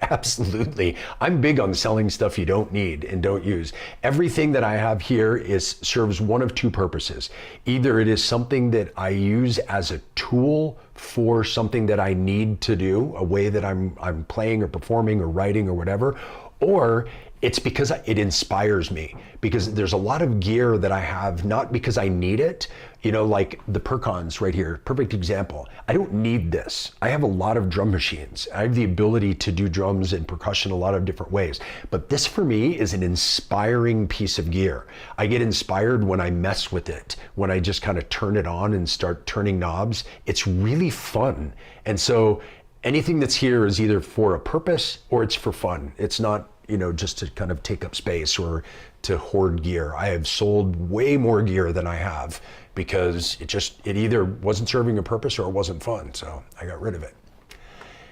absolutely. I'm big on selling stuff you don't need and don't use. Everything that I have here serves one of two purposes. Either it is something that I use as a tool for something that I need to do, a way that I'm playing or performing or writing or whatever, or it's because it inspires me, because there's a lot of gear that I have, not because I need it, like the Percons right here, perfect example. I don't need this. I have a lot of drum machines. I have the ability to do drums and percussion a lot of different ways. But this for me is an inspiring piece of gear. I get inspired when I mess with it, when I just kind of turn it on and start turning knobs. It's really fun. And so anything that's here is either for a purpose or it's for fun. It's not just to kind of take up space or to hoard gear. I have sold way more gear than I have because it either wasn't serving a purpose or it wasn't fun. So I got rid of it.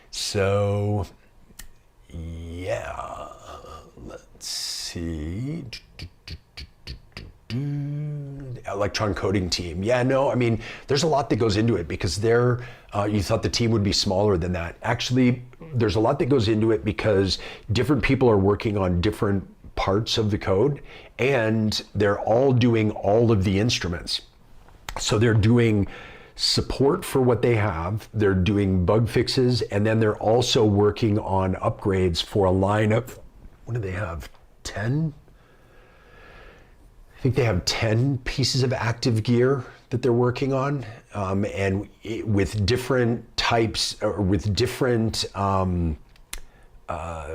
So yeah, let's see. Electron coding team. Yeah, no, I mean, there's a lot that goes into it because you thought the team would be smaller than that. Actually, there's a lot that goes into it because different people are working on different parts of the code and they're all doing all of the instruments. So they're doing support for what they have, they're doing bug fixes, and then they're also working on upgrades for a line of, what do they have, 10? I think they have 10 pieces of active gear that they're working on, and with different types or with different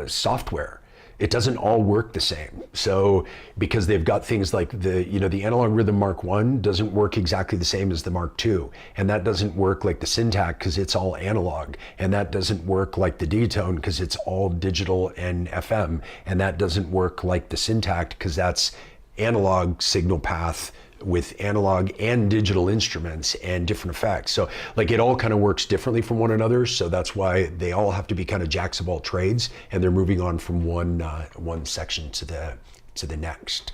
software. It doesn't all work the same. So because they've got things like the Analog Rhythm Mark I doesn't work exactly the same as the Mark II, and that doesn't work like the Syntakt because it's all analog, and that doesn't work like the D-Tone because it's all digital and FM, and that doesn't work like the Syntakt because that's analog signal path with analog and digital instruments and different effects. So it all kind of works differently from one another. So that's why they all have to be kind of jacks of all trades, and they're moving on from one section to the next.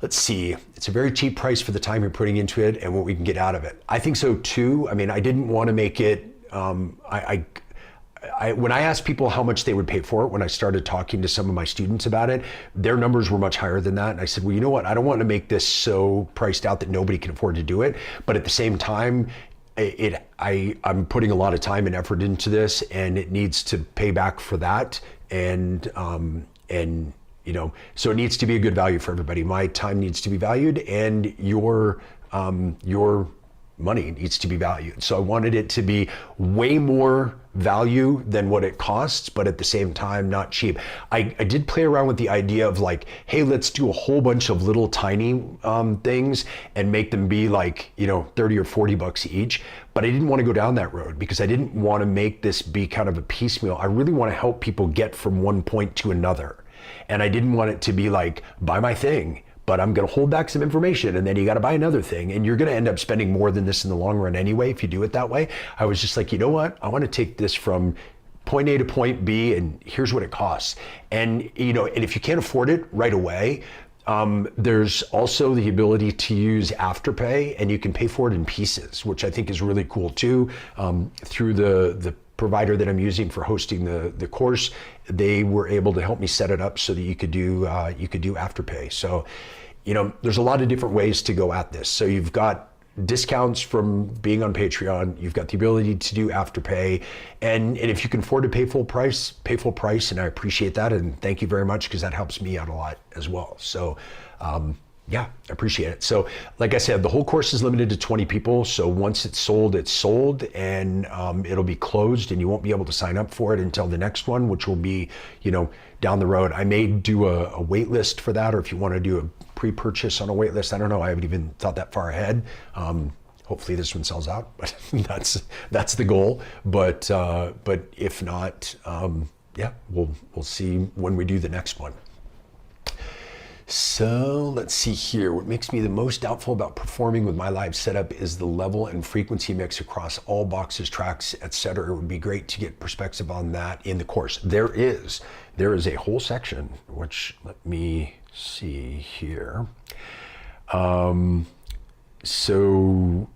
Let's see, it's a very cheap price for the time you're putting into it and what we can get out of it. I think so too. I mean, I didn't want to make it, when I asked people how much they would pay for it, when I started talking to some of my students about it, their numbers were much higher than that. And I said, well, you know what? I don't want to make this so priced out that nobody can afford to do it. But at the same time, I'm putting a lot of time and effort into this, and it needs to pay back for that. And so it needs to be a good value for everybody. My time needs to be valued, and your money needs to be valued. So I wanted it to be way more value than what it costs, but at the same time, not cheap. I did play around with the idea of hey, let's do a whole bunch of little tiny things and make them be 30 or 40 bucks each. But I didn't want to go down that road because I didn't want to make this be kind of a piecemeal. I really want to help people get from one point to another. And I didn't want it to be buy my thing, but I'm going to hold back some information, and then you got to buy another thing, and you're going to end up spending more than this in the long run anyway if you do it that way. I was just you know what? I want to take this from point A to point B, and here's what it costs. And and if you can't afford it right away, there's also the ability to use Afterpay, and you can pay for it in pieces, which I think is really cool too. Through the provider that I'm using for hosting the course, they were able to help me set it up so that you could do Afterpay. So, there's a lot of different ways to go at this. So you've got discounts from being on Patreon, you've got the ability to do Afterpay, and if you can afford to pay full price, and I appreciate that, and thank you very much because that helps me out a lot as well. So Yeah, I appreciate it. So, like I said, the whole course is limited to 20 people. So once it's sold, and it'll be closed, and you won't be able to sign up for it until the next one, which will be, down the road. I may do a wait list for that, or if you want to do a pre-purchase on a wait list, I don't know. I haven't even thought that far ahead. Hopefully this one sells out, but that's the goal. But if not, yeah, we'll see when we do the next one. So let's see here. What makes me the most doubtful about performing with my live setup is the level and frequency mix across all boxes, tracks, etc. It would be great to get perspective on that in the course. There is a whole section, which let me see here. So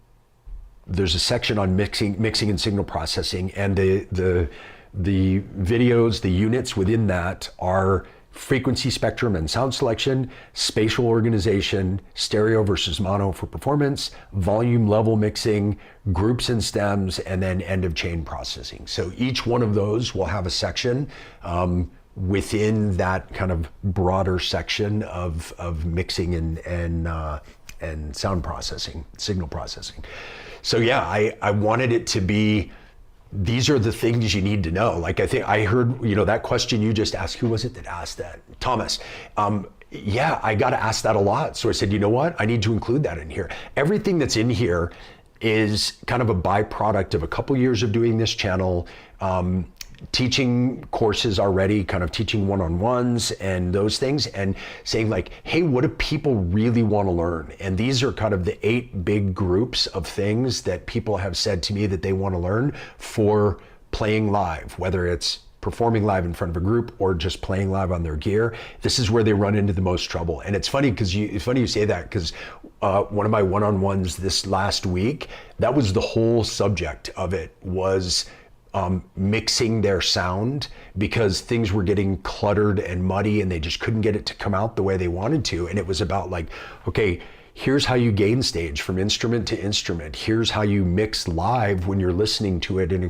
there's a section on mixing and signal processing, and the videos, the units within that are frequency spectrum and sound selection, spatial organization, stereo versus mono for performance, volume level mixing, groups and stems, and then end of chain processing. So each one of those will have a section within that kind of broader section of mixing and sound processing, signal processing. So yeah, I wanted it to be, these are the things you need to know. Like I think I heard, that question you just asked, who was it that asked that? Thomas. Yeah, I got to ask that a lot. So I said, you know what? I need to include that in here. Everything that's in here is kind of a byproduct of a couple years of doing this channel, teaching courses already, kind of teaching one-on-ones and those things, and saying like, hey, what do people really want to learn? And these are kind of the 8 big groups of things that people have said to me that they want to learn for playing live, whether it's performing live in front of a group or just playing live on their gear. This is where they run into the most trouble. And it's funny you say that, because one of my one-on-ones this last week, that was the whole subject of it, was mixing their sound, because things were getting cluttered and muddy and they just couldn't get it to come out the way they wanted to. And it was about like, okay, here's how you gain stage from instrument to instrument. Here's how you mix live when you're listening to it in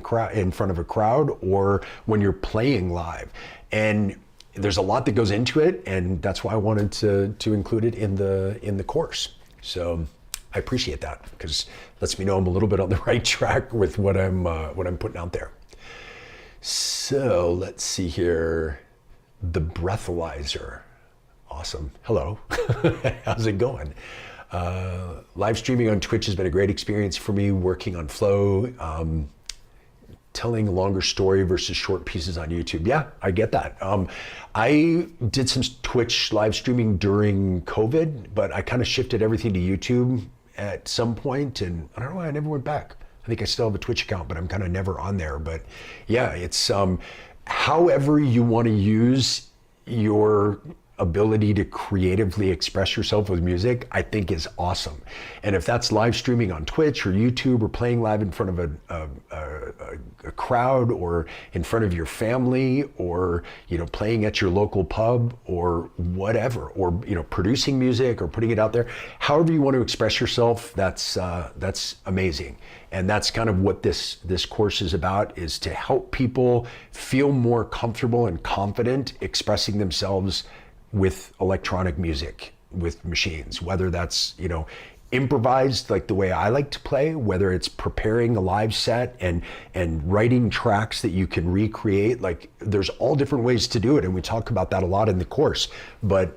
front of a crowd, or when you're playing live. And there's a lot that goes into it, and that's why I wanted to include it in the course. So I appreciate that, because it lets me know I'm a little bit on the right track with what I'm putting out there. So let's see here. The breathalyzer. Awesome. Hello. How's it going? Live streaming on Twitch has been a great experience for me, working on flow, telling a longer story versus short pieces on YouTube. Yeah, I get that. I did some Twitch live streaming during COVID, but I kind of shifted everything to YouTube at some point, and I don't know why I never went back. I think I still have a Twitch account, but I'm kind of never on there. But yeah, it's however you want to use your ability to creatively express yourself with music, I think is awesome. And if that's live streaming on Twitch or YouTube, or playing live in front of a crowd, or in front of your family, or playing at your local pub, or whatever, or producing music or putting it out there, however you want to express yourself, that's amazing. And that's kind of what this course is about, is to help people feel more comfortable and confident expressing themselves with electronic music, with machines, whether that's, improvised like the way I like to play, whether it's preparing a live set and writing tracks that you can recreate. Like, there's all different ways to do it, and we talk about that a lot in the course. But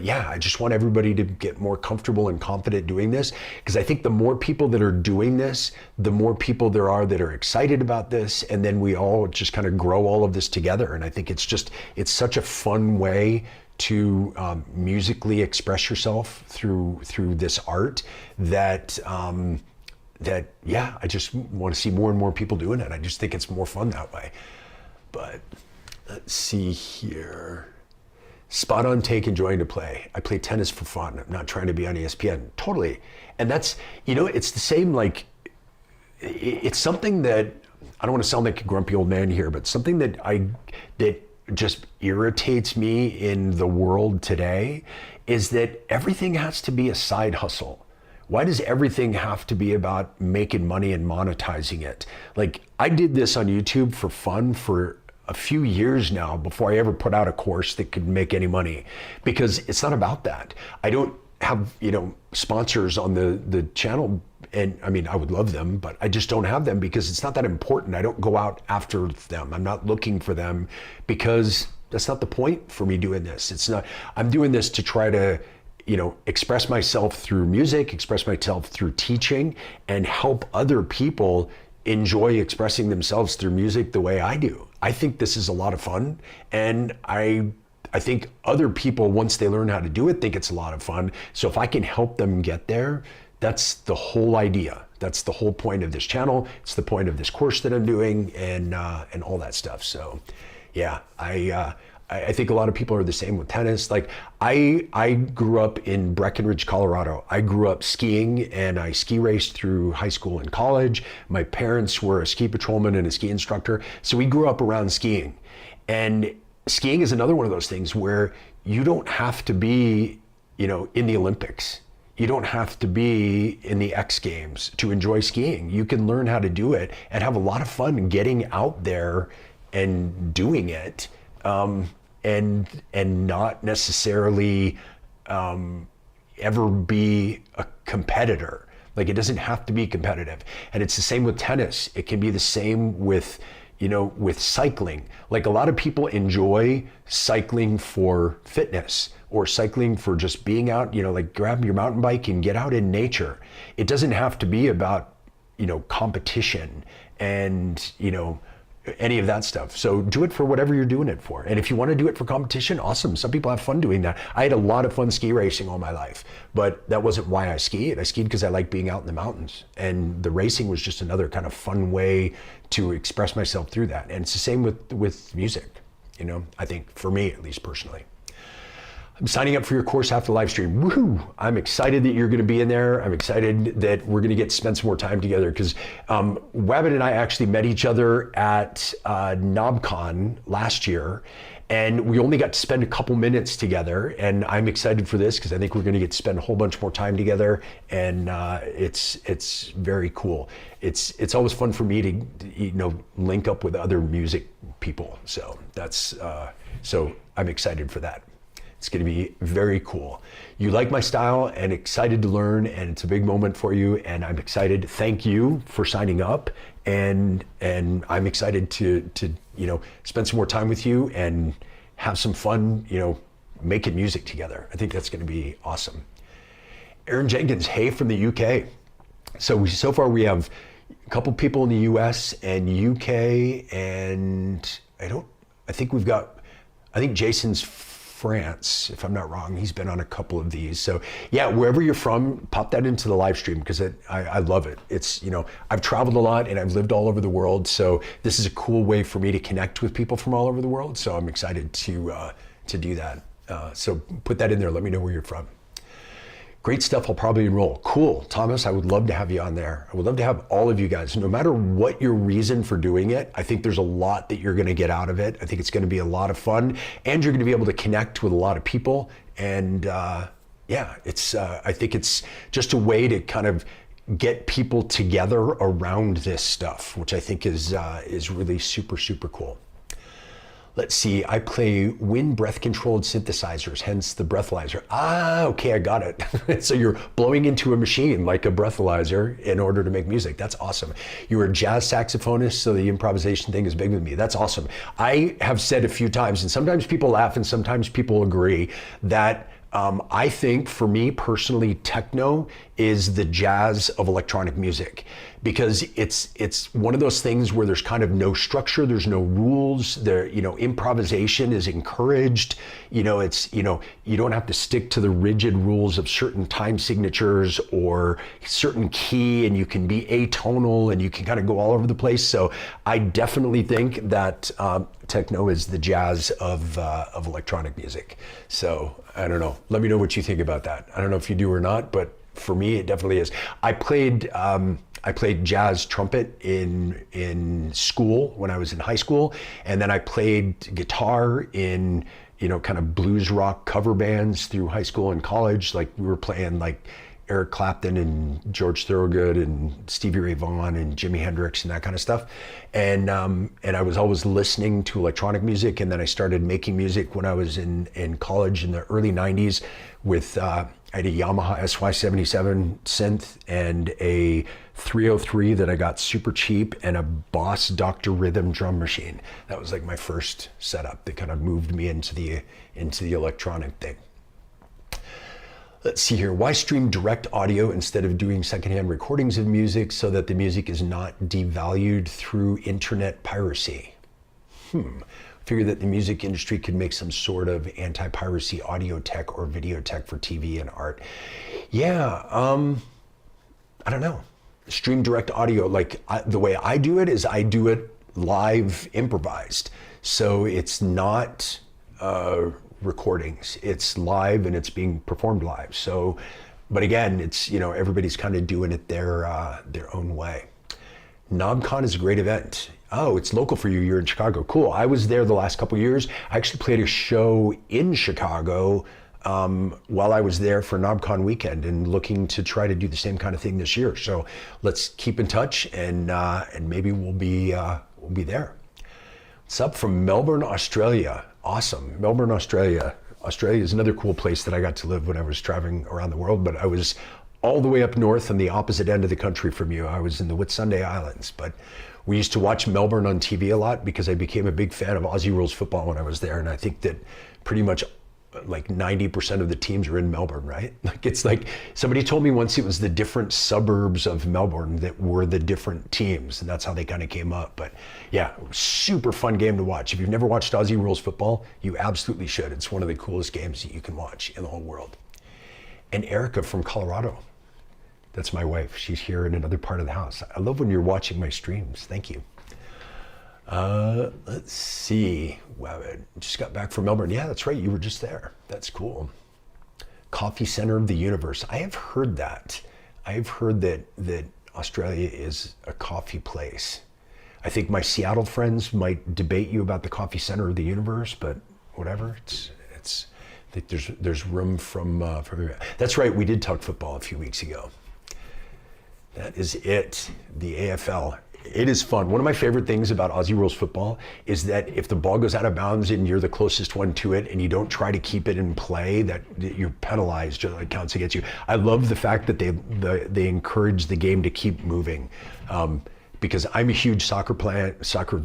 yeah, I just want everybody to get more comfortable and confident doing this, because I think the more people that are doing this, the more people there are that are excited about this, and then we all just kind of grow all of this together. And I think it's such a fun way to musically express yourself through this art that yeah, I just want to see more and more people doing it. I just think it's more fun that way. But let's see here. Spot on take, enjoying to play. I play tennis for fun. I'm not trying to be on ESPN. Totally. And that's, it's the same, like, it's something that, I don't want to sound like a grumpy old man here, but something that just irritates me in the world today is that everything has to be a side hustle. Why does everything have to be about making money and monetizing it? Like, I did this on YouTube for fun for a few years now before I ever put out a course that could make any money, because it's not about that. I don't have, sponsors on the channel, and I mean, I would love them, but I just don't have them because it's not that important. I don't go out after them. I'm not looking for them, because that's not the point for me doing this. It's not, I'm doing this to try to, express myself through music, express myself through teaching, and help other people enjoy expressing themselves through music the way I do. I think this is a lot of fun, and I think other people, once they learn how to do it, think it's a lot of fun. So if I can help them get there, that's the whole idea. That's the whole point of this channel. It's the point of this course that I'm doing, and all that stuff. So yeah, I think a lot of people are the same with tennis. Like I grew up in Breckenridge, Colorado. I grew up skiing, and I ski raced through high school and college. My parents were a ski patrolman and a ski instructor. So we grew up around skiing. And skiing is another one of those things where you don't have to be, in the Olympics. You don't have to be in the X Games to enjoy skiing. You can learn how to do it and have a lot of fun getting out there and doing it. And not necessarily ever be a competitor. Like, it doesn't have to be competitive. And it's the same with tennis. It can be the same with, with cycling. Like, a lot of people enjoy cycling for fitness, or cycling for just being out, like grab your mountain bike and get out in nature. It doesn't have to be about, competition and, any of that stuff. So do it for whatever you're doing it for. And if you want to do it for competition, awesome. Some people have fun doing that. I had a lot of fun ski racing all my life, but that wasn't why I skied. I skied because I like being out in the mountains, and the racing was just another kind of fun way to express myself through that. And it's the same with music, I think, for me, at least personally. I'm signing up for your course after the live stream. Woohoo! I'm excited that you're going to be in there. I'm excited that we're going to get to spend some more time together, because Wabbit and I actually met each other at NobCon last year, and we only got to spend a couple minutes together. And I'm excited for this because I think we're going to get to spend a whole bunch more time together, and it's very cool. It's always fun for me to link up with other music people. So that's so I'm excited for that. It's going to be very cool. You like my style and excited to learn, and it's a big moment for you, and I'm excited. Thank you for signing up, and I'm excited to spend some more time with you and have some fun, making music together. I think that's going to be awesome. Aaron Jenkins, hey from the UK. So far we have a couple people in the US and UK, and I think Jason's France, if I'm not wrong. He's been on a couple of these. So yeah, wherever you're from, pop that into the live stream, because I love it. It's, I've traveled a lot and I've lived all over the world. So this is a cool way for me to connect with people from all over the world. So I'm excited to do that. So put that in there. Let me know where you're from. Great stuff. I'll probably enroll. Cool. Thomas, I would love to have you on there. I would love to have all of you guys, no matter what your reason for doing it. I think there's a lot that you're going to get out of it. I think it's going to be a lot of fun, and you're going to be able to connect with a lot of people. And yeah, I think it's just a way to kind of get people together around this stuff, which I think is really super, super cool. Let's see, I play wind breath-controlled synthesizers, hence the breathalyzer. Ah, okay, I got it. So you're blowing into a machine like a breathalyzer in order to make music. That's awesome. You're a jazz saxophonist, so the improvisation thing is big with me. That's awesome. I have said a few times, and sometimes people laugh and sometimes people agree, that I think, for me personally, techno is the jazz of electronic music, because it's one of those things where there's kind of no structure, there's no rules, improvisation is encouraged. You don't have to stick to the rigid rules of certain time signatures or certain key, and you can be atonal and you can kind of go all over the place. So I definitely think that techno is the jazz of electronic music. So I don't know. Let me know what you think about that. I don't know if you do or not, but for me, it definitely is. I played jazz trumpet in school when I was in high school, and then I played guitar in kind of blues rock cover bands through high school and college. Like, we were playing like Eric Clapton and George Thorogood and Stevie Ray Vaughan and Jimi Hendrix and that kind of stuff. And I was always listening to electronic music. And then I started making music when I was in college in the early 90s with, I had a Yamaha SY77 synth and a 303 that I got super cheap and a Boss Dr. Rhythm drum machine. That was like my first setup that kind of moved me into the electronic thing. Let's see here. Why stream direct audio instead of doing secondhand recordings of music so that the music is not devalued through internet piracy? Figure that the music industry could make some sort of anti-piracy audio tech or video tech for TV and art. Yeah, I don't know. Stream direct audio, the way I do it is I do it live improvised. So it's not recordings, it's live and it's being performed live. So, but again, it's, everybody's kind of doing it their own way. KnobCon is a great event. Oh, it's local for you, you're in Chicago. Cool, I was there the last couple of years. I actually played a show in Chicago while I was there for KnobCon weekend and looking to try to do the same kind of thing this year. So let's keep in touch and maybe we'll be there. What's up from Melbourne, Australia? Awesome, Melbourne, Australia. Australia is another cool place that I got to live when I was traveling around the world, but I was all the way up north on the opposite end of the country from you. I was in the Whitsunday Islands, but we used to watch Melbourne on TV a lot because I became a big fan of Aussie Rules football when I was there, and I think that pretty much like 90% of the teams are in Melbourne, right? It's like somebody told me once it was the different suburbs of Melbourne that were the different teams, and that's how they kind of came up. But yeah, super fun game to watch. If you've never watched Aussie Rules football, you absolutely should. It's one of the coolest games that you can watch in the whole world. And Erica from Colorado, that's my wife. She's here in another part of the house. I love when you're watching my streams. Thank you. Let's see. Wow, I just got back from Melbourne. Yeah, that's right. You were just there. That's cool. Coffee center of the universe. I have heard that. I've heard that Australia is a coffee place. I think my Seattle friends might debate you about the coffee center of the universe, but whatever. It's. I think there's room from. That's right. We did talk football a few weeks ago. That is it. The AFL. It is fun. One of my favorite things about Aussie Rules football is that if the ball goes out of bounds and you're the closest one to it and you don't try to keep it in play, that you're penalized, it counts against you. I love the fact that they encourage the game to keep moving, because I'm a huge soccer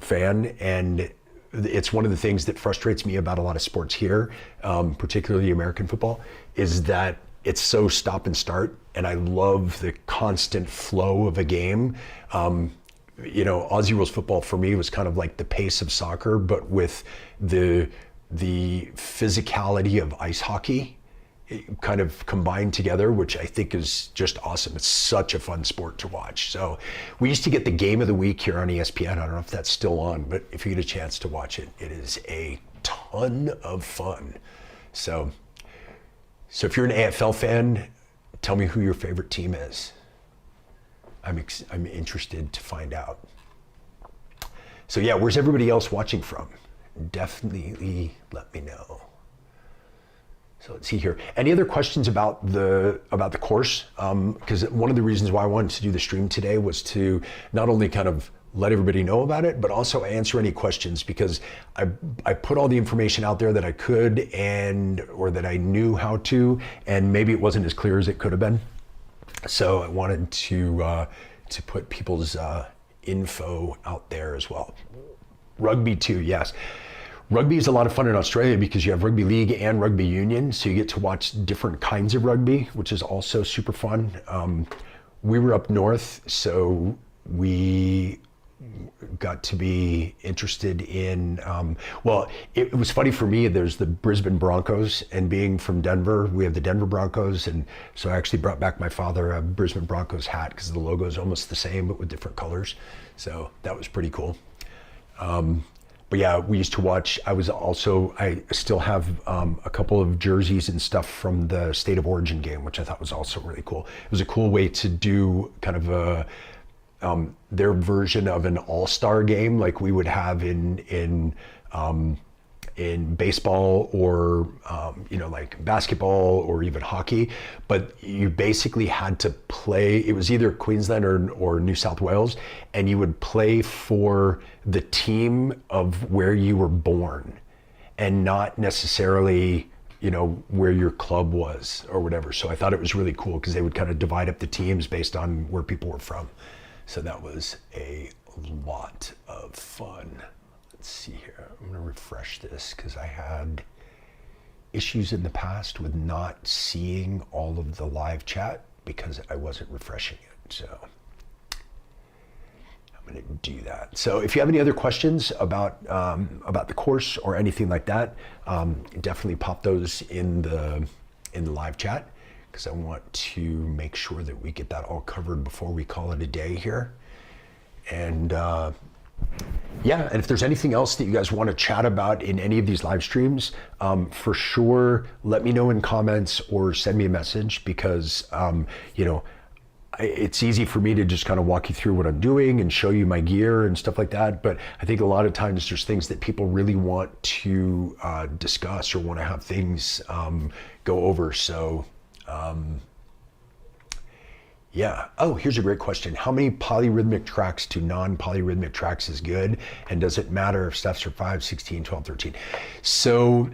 fan, and it's one of the things that frustrates me about a lot of sports here, particularly American football, is that it's so stop and start, and I love the constant flow of a game. Aussie Rules football for me was kind of like the pace of soccer, but with the physicality of ice hockey kind of combined together, which I think is just awesome. It's such a fun sport to watch. So we used to get the game of the week here on ESPN. I don't know if that's still on, but if you get a chance to watch it, it is a ton of fun. So if you're an AFL fan, tell me who your favorite team is. I'm interested to find out. So yeah, where's everybody else watching from? Definitely let me know. So let's see here. Any other questions about the course? Because one of the reasons why I wanted to do the stream today was to not only kind of let everybody know about it, but also answer any questions, because I put all the information out there that I could or that I knew how to, and maybe it wasn't as clear as it could have been. So I wanted to put people's info out there as well. Rugby too, yes. Rugby is a lot of fun in Australia because you have rugby league and rugby union, so you get to watch different kinds of rugby, which is also super fun. We were up north, so we got to be interested in, it was funny for me, there's the Brisbane Broncos, and being from Denver, we have the Denver Broncos, and so I actually brought back my father a Brisbane Broncos hat because the logo is almost the same but with different colors, so that was pretty cool. But yeah, we used to watch. I still have a couple of jerseys and stuff from the State of Origin game, which I thought was also really cool. It was a cool way to do kind of their version of an all-star game like we would have in in baseball or like basketball or even hockey, but you basically had to play. It was either Queensland or New South Wales, and you would play for the team of where you were born, and not necessarily where your club was or whatever. So I thought it was really cool because they would kind of divide up the teams based on where people were from. So that was a lot of fun. Let's see here. I'm going to refresh this because I had issues in the past with not seeing all of the live chat because I wasn't refreshing it. So I'm going to do that. So if you have any other questions about the course or anything like that, definitely pop those in the live chat, because I want to make sure that we get that all covered before we call it a day here. And yeah, and if there's anything else that you guys want to chat about in any of these live streams, for sure, let me know in comments or send me a message, because it's easy for me to just kind of walk you through what I'm doing and show you my gear and stuff like that. But I think a lot of times there's things that people really want to discuss or want to have things go over. So yeah. Oh, here's a great question. How many polyrhythmic tracks to non-polyrhythmic tracks is good? And does it matter if steps are 5, 16, 12, 13? So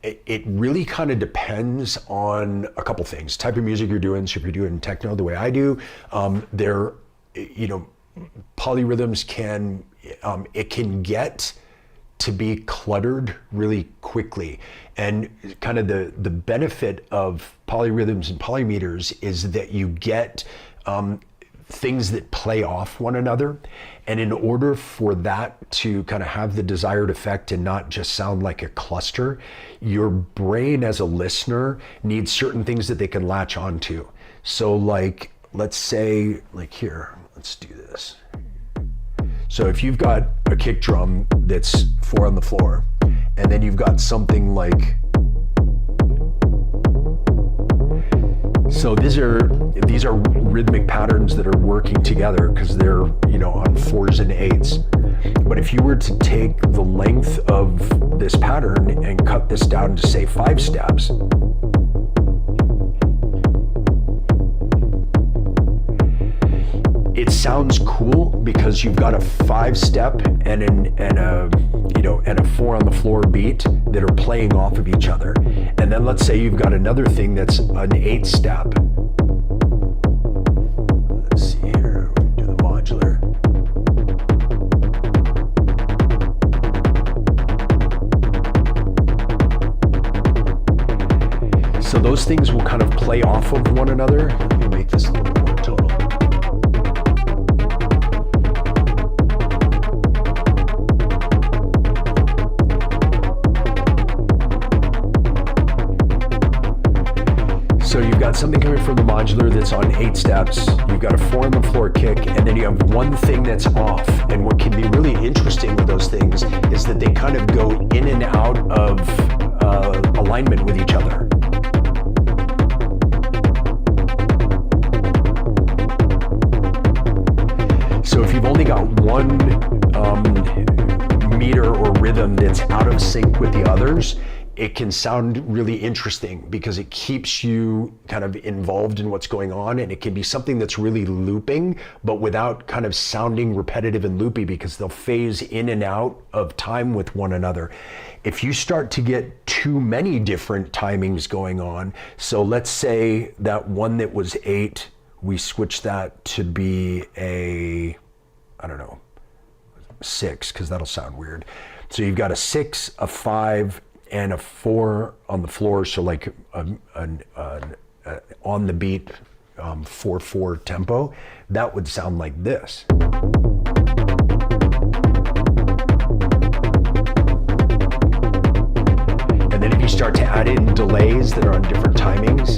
it really kind of depends on a couple things. Type of music you're doing. So if you're doing techno the way I do, polyrhythms it can get to be cluttered really quickly. And kind of the benefit of polyrhythms and polymeters is that you get things that play off one another. And in order for that to kind of have the desired effect and not just sound like a cluster, your brain as a listener needs certain things that they can latch onto. So like, let's say, like here, let's do this. So if you've got a kick drum that's 4 on the floor, and then you've got something like, so these are rhythmic patterns that are working together because they're on 4s and 8s. But if you were to take the length of this pattern and cut this down to say 5 steps, it sounds cool because you've got a 5-step and a 4 on the floor beat that are playing off of each other. And then let's say you've got another thing that's an 8-step. Let's see here, we can do the modular. So those things will kind of play off of one another. Let me make this a little more tonal. So you've got something coming from the modular that's on 8 steps, you've got a 4 on the floor kick, and then you have one thing that's off. And what can be really interesting with those things is that they kind of go in and out of alignment with each other. So if you've only got one meter or rhythm that's out of sync with the others, it can sound really interesting because it keeps you kind of involved in what's going on, and it can be something that's really looping, but without kind of sounding repetitive and loopy, because they'll phase in and out of time with one another. If you start to get too many different timings going on, so let's say that one that was 8, we switch that to be a, 6, because that'll sound weird. So you've got a 6, a 5, and a 4 on the floor, so like on the beat 4/4 tempo, that would sound like this. And then if you start to add in delays that are on different timings,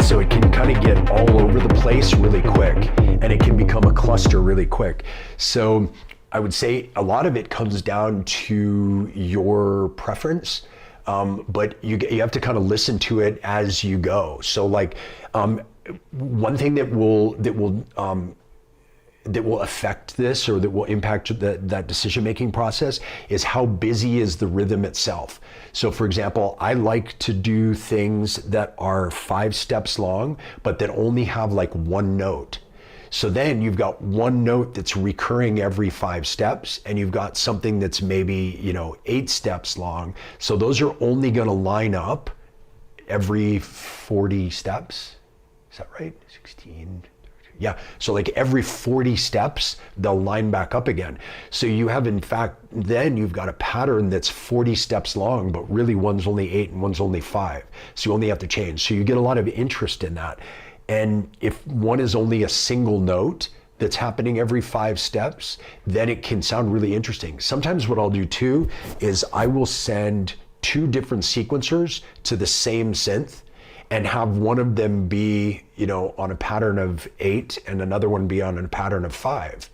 so it can kind of get all over the place really quick, and it can become a cluster really quick. So I would say a lot of it comes down to your preference, but you have to kind of listen to it as you go. So like one thing that will affect this, or that will impact that decision-making process, is how busy is the rhythm itself. So for example, I like to do things that are 5 steps long, but that only have like one note. So then you've got one note that's recurring every 5 steps, and you've got something that's maybe, 8 steps long. So those are only gonna line up every 40 steps. Is that right? 16. Yeah, so like every 40 steps, they'll line back up again. So you have, in fact, then you've got a pattern that's 40 steps long, but really one's only 8 and one's only 5. So you only have to change. So you get a lot of interest in that. And if one is only a single note that's happening every 5 steps, then it can sound really interesting. Sometimes what I'll do too is I will send 2 different sequencers to the same synth, and have one of them be, on a pattern of 8 and another one be on a pattern of 5.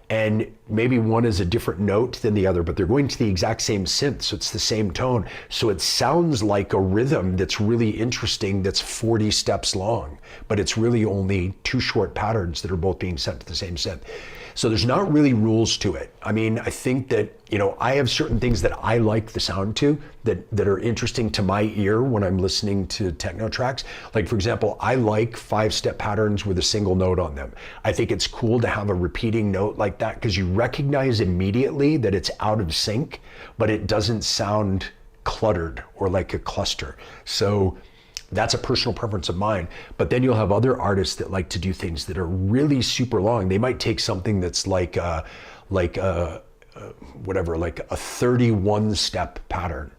And maybe one is a different note than the other, but they're going to the exact same synth, so it's the same tone. So it sounds like a rhythm that's really interesting, that's 40 steps long, but it's really only 2 short patterns that are both being sent to the same synth. So there's not really rules to it. I mean, I think that, I have certain things that I like the sound to, that are interesting to my ear when I'm listening to techno tracks. Like, for example, I like 5-step patterns with a single note on them. I think it's cool to have a repeating note like that, because you recognize immediately that it's out of sync, but it doesn't sound cluttered or like a cluster. So that's a personal preference of mine. But then you'll have other artists that like to do things that are really super long. They might take something that's like a 31-step pattern,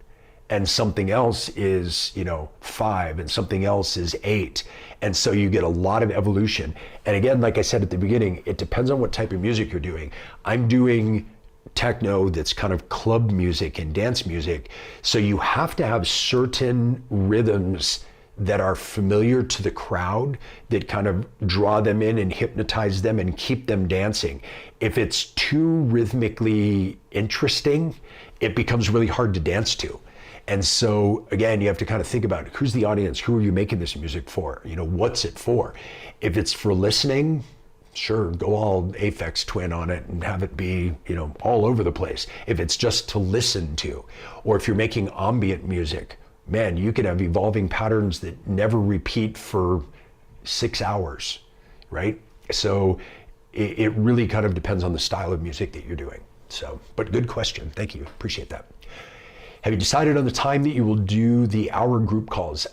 and something else is 5, and something else is 8. And so you get a lot of evolution. And again, like I said at the beginning, it depends on what type of music you're doing. I'm doing techno that's kind of club music and dance music. So you have to have certain rhythms that are familiar to the crowd, that kind of draw them in and hypnotize them and keep them dancing. If it's too rhythmically interesting, it becomes really hard to dance to. And so again, you have to kind of think about, who's the audience? Who are you making this music for? What's it for? If it's for listening, sure, go all Aphex Twin on it and have it be, all over the place. If it's just to listen to, or if you're making ambient music, man, you can have evolving patterns that never repeat for 6 hours, right? So it really kind of depends on the style of music that you're doing. So, but good question. Thank you. Appreciate that. Have you decided on the time that you will do the hour group calls?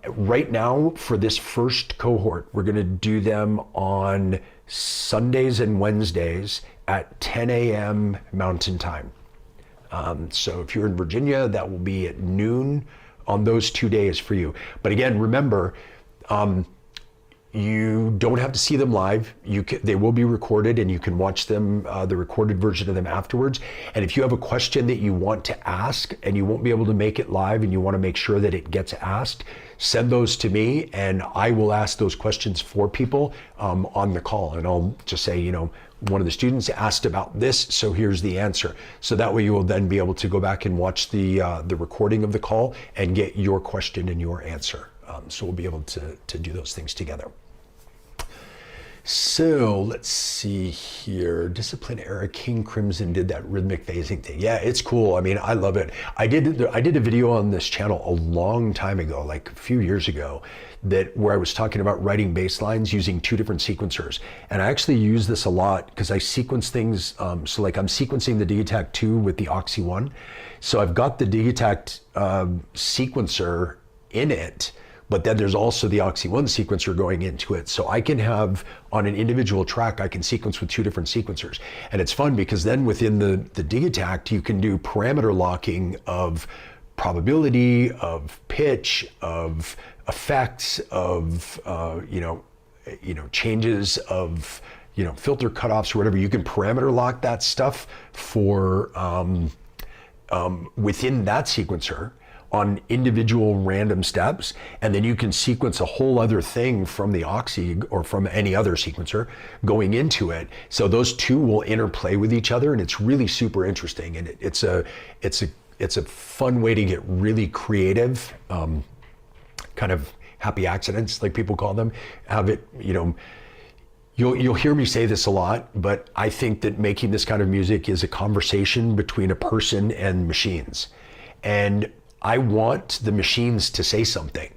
Right now, for this first cohort, we're going to do them on Sundays and Wednesdays at 10 a.m. Mountain Time. So if you're in Virginia, that will be at noon on those 2 days for you. But again, remember, you don't have to see them live. They will be recorded, and you can watch them, the recorded version of them afterwards. And if you have a question that you want to ask and you won't be able to make it live, and you want to make sure that it gets asked, send those to me, and I will ask those questions for people on the call. And I'll just say, one of the students asked about this, so here's the answer. So that way you will then be able to go back and watch the recording of the call and get your question and your answer. So we'll be able to do those things together. So let's see here. Discipline Era, King Crimson did that rhythmic phasing thing. Yeah, it's cool. I mean, I love it. I did a video on this channel a long time ago, like a few years ago, where I was talking about writing bass lines using 2 different sequencers. And I actually use this a lot because I sequence things. So like I'm sequencing the Digitakt 2 with the Oxy 1. So I've got the Digitakt sequencer in it, but then there's also the Oxy 1 sequencer going into it. So I can have, on an individual track, I can sequence with 2 different sequencers. And it's fun because then within the Digitakt, you can do parameter locking of probability, of pitch, of effects, of changes of filter cutoffs or whatever. You can parameter lock that stuff for within that sequencer on individual random steps, and then you can sequence a whole other thing from the Oxy or from any other sequencer going into it. So those 2 will interplay with each other, and it's really super interesting. And it's a fun way to get really creative, kind of happy accidents, like people call them, have it, you'll hear me say this a lot, but I think that making this kind of music is a conversation between a person and machines. And I want the machines to say something.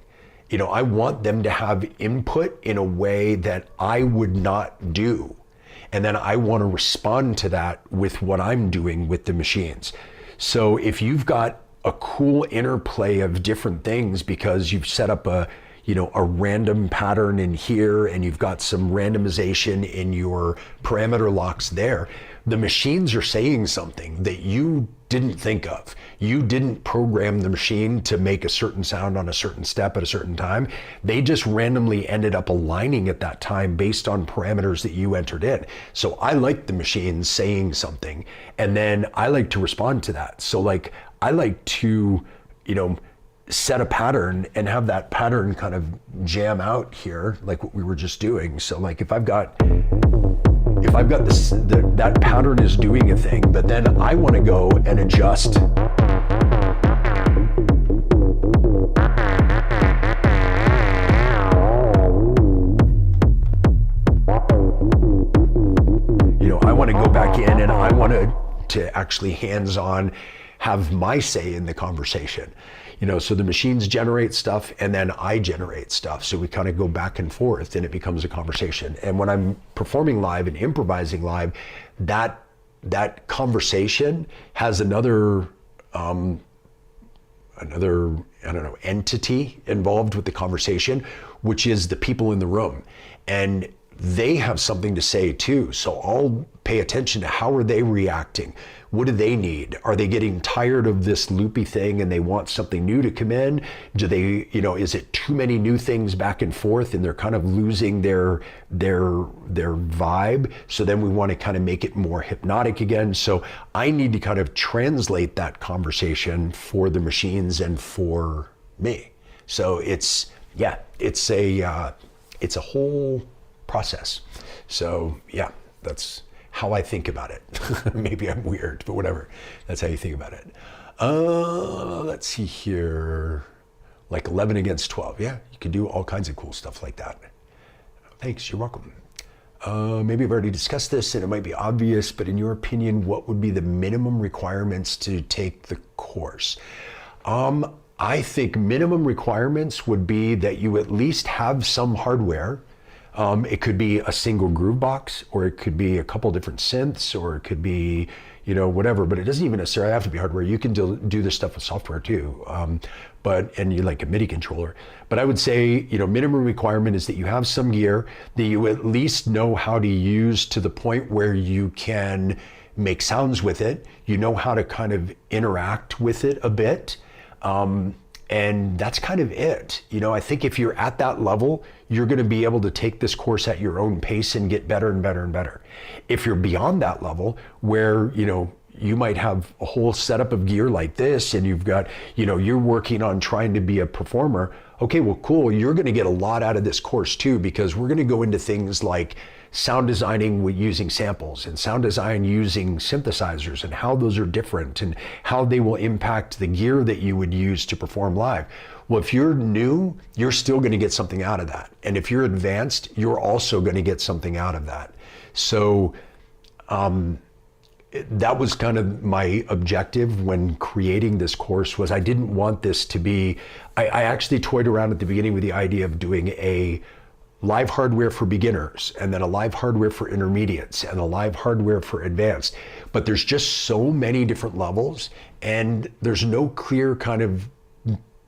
I want them to have input in a way that I would not do. And then I want to respond to that with what I'm doing with the machines. So if you've got a cool interplay of different things because you've set up a random pattern in here and you've got some randomization in your parameter locks there, the machines are saying something that you didn't think of. You didn't program the machine to make a certain sound on a certain step at a certain time. They just randomly ended up aligning at that time based on parameters that you entered in. So I like the machine saying something, and then I like to respond to that. So like, I like to, set a pattern and have that pattern kind of jam out here, like what we were just doing. So like if I've got this, that pattern is doing a thing, but then I want to go and adjust. I want to go back in and I want to actually hands-on have my say in the conversation. So the machines generate stuff and then I generate stuff. So we kind of go back and forth and it becomes a conversation. And when I'm performing live and improvising live, that conversation has another entity involved with the conversation, which is the people in the room. And they have something to say too. So I'll pay attention to how are they reacting? What do they need? Are they getting tired of this loopy thing and they want something new to come in? Do they, is it too many new things back and forth and they're kind of losing their vibe? So then we want to kind of make it more hypnotic again. So I need to kind of translate that conversation for the machines and for me. So it's a whole process. So yeah, that's how I think about it. Maybe I'm weird, but whatever. That's how you think about it. Let's see here. Like 11 against 12. Yeah, you can do all kinds of cool stuff like that. Thanks, you're welcome. Maybe I've already discussed this and it might be obvious, but in your opinion, what would be the minimum requirements to take the course? I think minimum requirements would be that you at least have some hardware. It could be a single groove box, or it could be a couple different synths, or it could be, whatever, but it doesn't even necessarily have to be hardware. You can do this stuff with software too, and you like a MIDI controller. But I would say, minimum requirement is that you have some gear that you at least know how to use to the point where you can make sounds with it. You know how to kind of interact with it a bit. And that's kind of it. I think if you're at that level, you're going to be able to take this course at your own pace and get better and better and better. If you're beyond that level where, you might have a whole setup of gear like this and you've got, you're working on trying to be a performer. Okay, well, cool. You're going to get a lot out of this course too, because we're going to go into things like sound designing with using samples and sound design using synthesizers and how those are different and how they will impact the gear that you would use to perform live. Well, if you're new, you're still going to get something out of that. And if you're advanced, you're also going to get something out of that. So that was kind of my objective when creating this course. Was I didn't want this to be, I actually toyed around at the beginning with the idea of doing a live hardware for beginners, and then a live hardware for intermediates, and a live hardware for advanced. But there's just so many different levels, and there's no clear kind of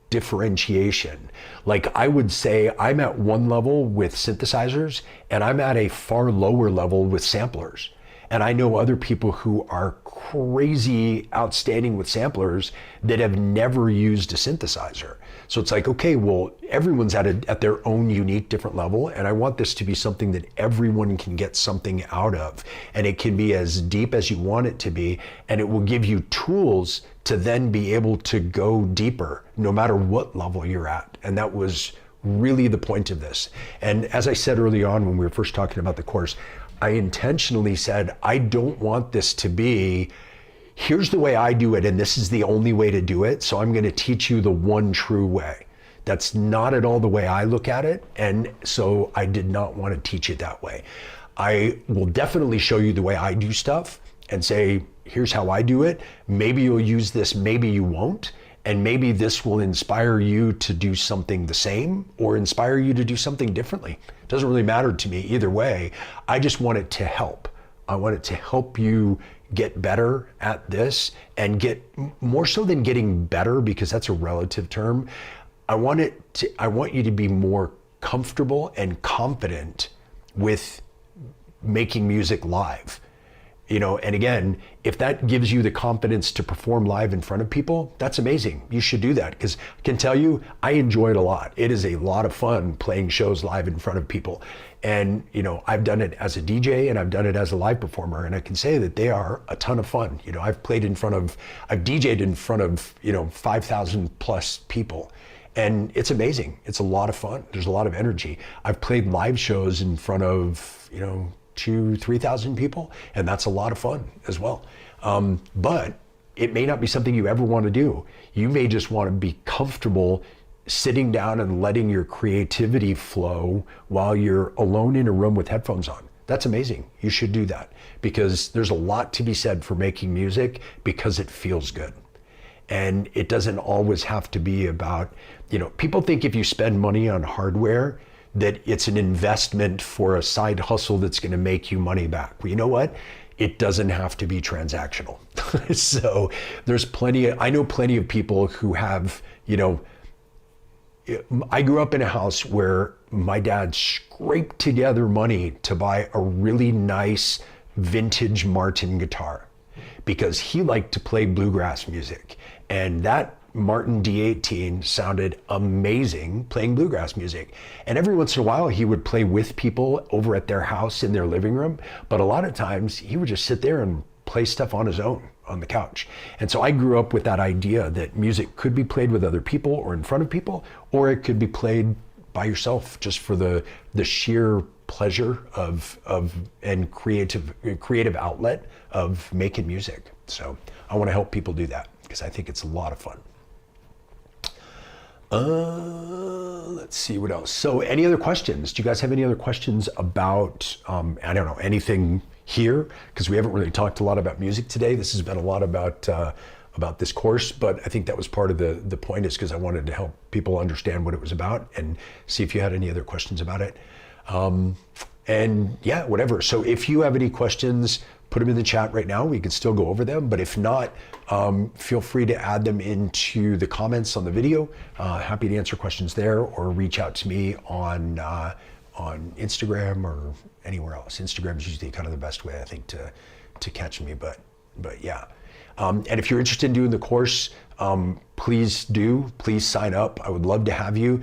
differentiation. Like I would say I'm at one level with synthesizers, and I'm at a far lower level with samplers. And I know other people who are crazy outstanding with samplers that have never used a synthesizer. So it's like, okay, well, everyone's at their own unique different level. And I want this to be something that everyone can get something out of. And it can be as deep as you want it to be. And it will give you tools to then be able to go deeper, no matter what level you're at. And that was really the point of this. And as I said early on when we were first talking about the course, I intentionally said, I don't want this to be, here's the way I do it, and this is the only way to do it, so I'm going to teach you the one true way. That's not at all the way I look at it. And so I did not want to teach it that way. I will definitely show you the way I do stuff and say, here's how I do it. Maybe you'll use this, maybe you won't. And maybe this will inspire you to do something the same or inspire you to do something differently. It doesn't really matter to me either way. I just want it to help. I want it to help you get better at this and get more so than getting better, because that's a relative term. I want you to be more comfortable and confident with making music live. And again, if that gives you the confidence to perform live in front of people, that's amazing. You should do that, because I can tell you, I enjoy it a lot. It is a lot of fun playing shows live in front of people. And, I've done it as a DJ and I've done it as a live performer, and I can say that they are a ton of fun. I've DJ'd in front of, 5,000 plus people. And it's amazing. It's a lot of fun. There's a lot of energy. I've played live shows in front of, 2,000-3,000 people, and that's a lot of fun as well. But it may not be something you ever want to do. You may just want to be comfortable sitting down and letting your creativity flow while you're alone in a room with headphones on. That's amazing. You should do that, because there's a lot to be said for making music because it feels good. And it doesn't always have to be about, people think if you spend money on hardware, that it's an investment for a side hustle that's going to make you money back. Well, you know what? It doesn't have to be transactional. So there's I know plenty of people who have, I grew up in a house where my dad scraped together money to buy a really nice vintage Martin guitar because he liked to play bluegrass music. And that Martin D18 sounded amazing playing bluegrass music. And every once in a while he would play with people over at their house in their living room. But a lot of times he would just sit there and play stuff on his own on the couch. And so I grew up with that idea that music could be played with other people or in front of people, or it could be played by yourself just for the sheer pleasure and creative outlet of making music. So I want to help people do that because I think it's a lot of fun. Let's see what else. So any other questions? Do you guys have any other questions about, I don't know, anything here? Because we haven't really talked a lot about music today. This has been a lot about this course, but I think that was part of the point, is because I wanted to help people understand what it was about and see if you had any other questions about it. And yeah, whatever. So if you have any questions, put them in the chat right now. We can still go over them, but if not, feel free to add them into the comments on the video. Happy to answer questions there, or reach out to me on Instagram or anywhere else. Instagram is usually kind of the best way, I think, to catch me, but yeah. And if you're interested in doing the course, please sign up. I would love to have you.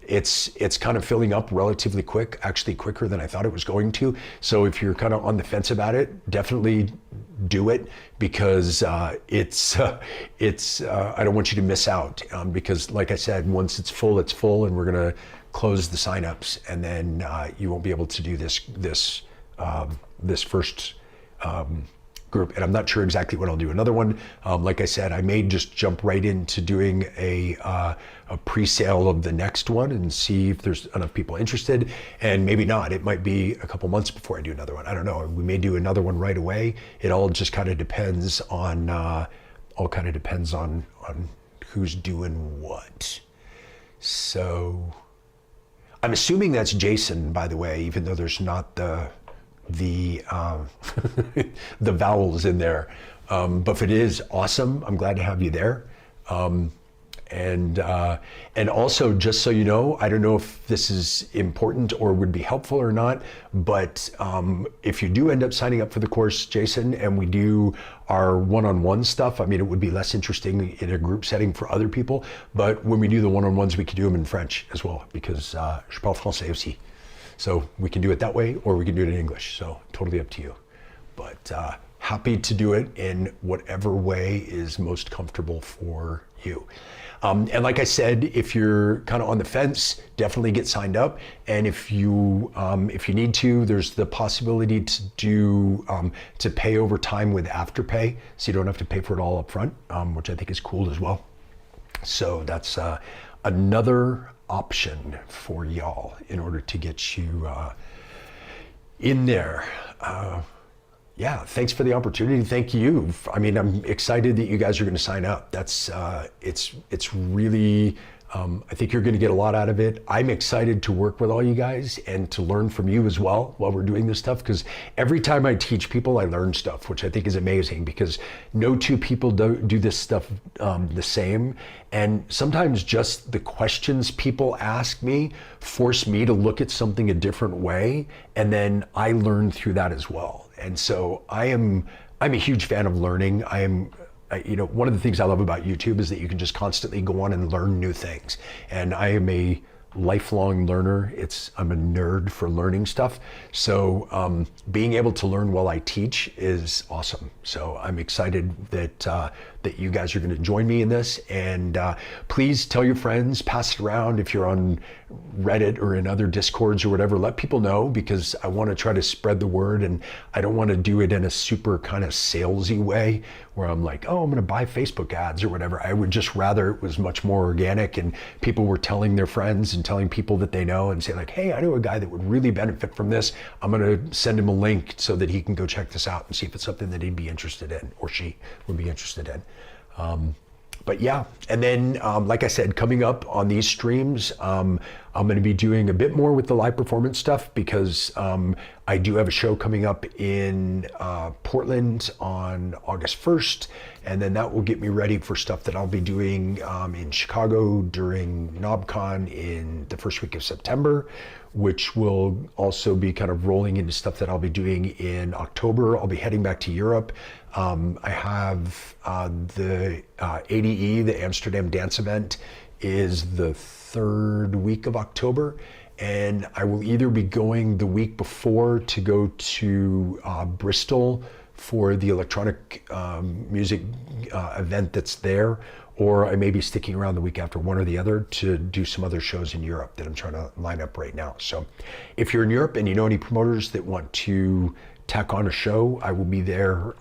It's kind of filling up relatively quick, actually quicker than I thought it was going to. So if you're kind of on the fence about it, definitely do it, because I don't want you to miss out, because like I said, once it's full, and we're gonna close the signups, and then you won't be able to do this first group, and I'm not sure exactly what I'll do. Another one, like I said, I may just jump right into doing a pre-sale of the next one and see if there's enough people interested, and maybe not. It might be a couple months before I do another one. I don't know. We may do another one right away. It all just kind of depends on who's doing what. So I'm assuming that's Jason, by the way, even though there's not the vowels in there, but if it is, awesome. I'm glad to have you there. And also, just so you know, I don't know if this is important or would be helpful or not, but if you do end up signing up for the course, Jason, and we do our one-on-one stuff, I mean, it would be less interesting in a group setting for other people, but when we do the one-on-ones, we could do them in French as well, because je parle français aussi. So we can do it that way, or we can do it in English. So totally up to you. But happy to do it in whatever way is most comfortable for you. And like I said, if you're kind of on the fence, definitely get signed up. And if you need to, there's the possibility to pay over time with Afterpay, so you don't have to pay for it all up front, which I think is cool as well. So that's another option for y'all in order to get you in there. Yeah, thanks for the opportunity. Thank you. I mean, I'm excited that you guys are going to sign up. That's it's really. I think you're going to get a lot out of it. I'm excited to work with all you guys and to learn from you as well while we're doing this stuff, because every time I teach people, I learn stuff, which I think is amazing, because no two people do this stuff the same. And sometimes just the questions people ask me force me to look at something a different way, and then I learn through that as well. And so I'm a huge fan of learning. One of the things I love about YouTube is that you can just constantly go on and learn new things. And I am a lifelong learner. I'm a nerd for learning stuff. So being able to learn while I teach is awesome. So I'm excited that you guys are going to join me in this. And please tell your friends, pass it around. If you're on Reddit or in other Discords or whatever, let people know, because I want to try to spread the word, and I don't want to do it in a super kind of salesy way where I'm like, oh, I'm going to buy Facebook ads or whatever. I would just rather it was much more organic and people were telling their friends and telling people that they know and say like, hey, I know a guy that would really benefit from this. I'm going to send him a link so that he can go check this out and see if it's something that he'd be interested in, or she would be interested in. But yeah, and then like I said, coming up on these streams, I'm going to be doing a bit more with the live performance stuff, because I do have a show coming up in Portland on August 1st, and then that will get me ready for stuff that I'll be doing in Chicago during NobCon in the first week of September, which will also be kind of rolling into stuff that I'll be doing in October. I'll be heading back to Europe. I have the ADE, the Amsterdam Dance Event, is the third week of October, and I will either be going the week before to go to Bristol for the electronic music event that's there, or I may be sticking around the week after, one or the other, to do some other shows in Europe that I'm trying to line up right now. So if you're in Europe and you know any promoters that want to tack on a show, I will be there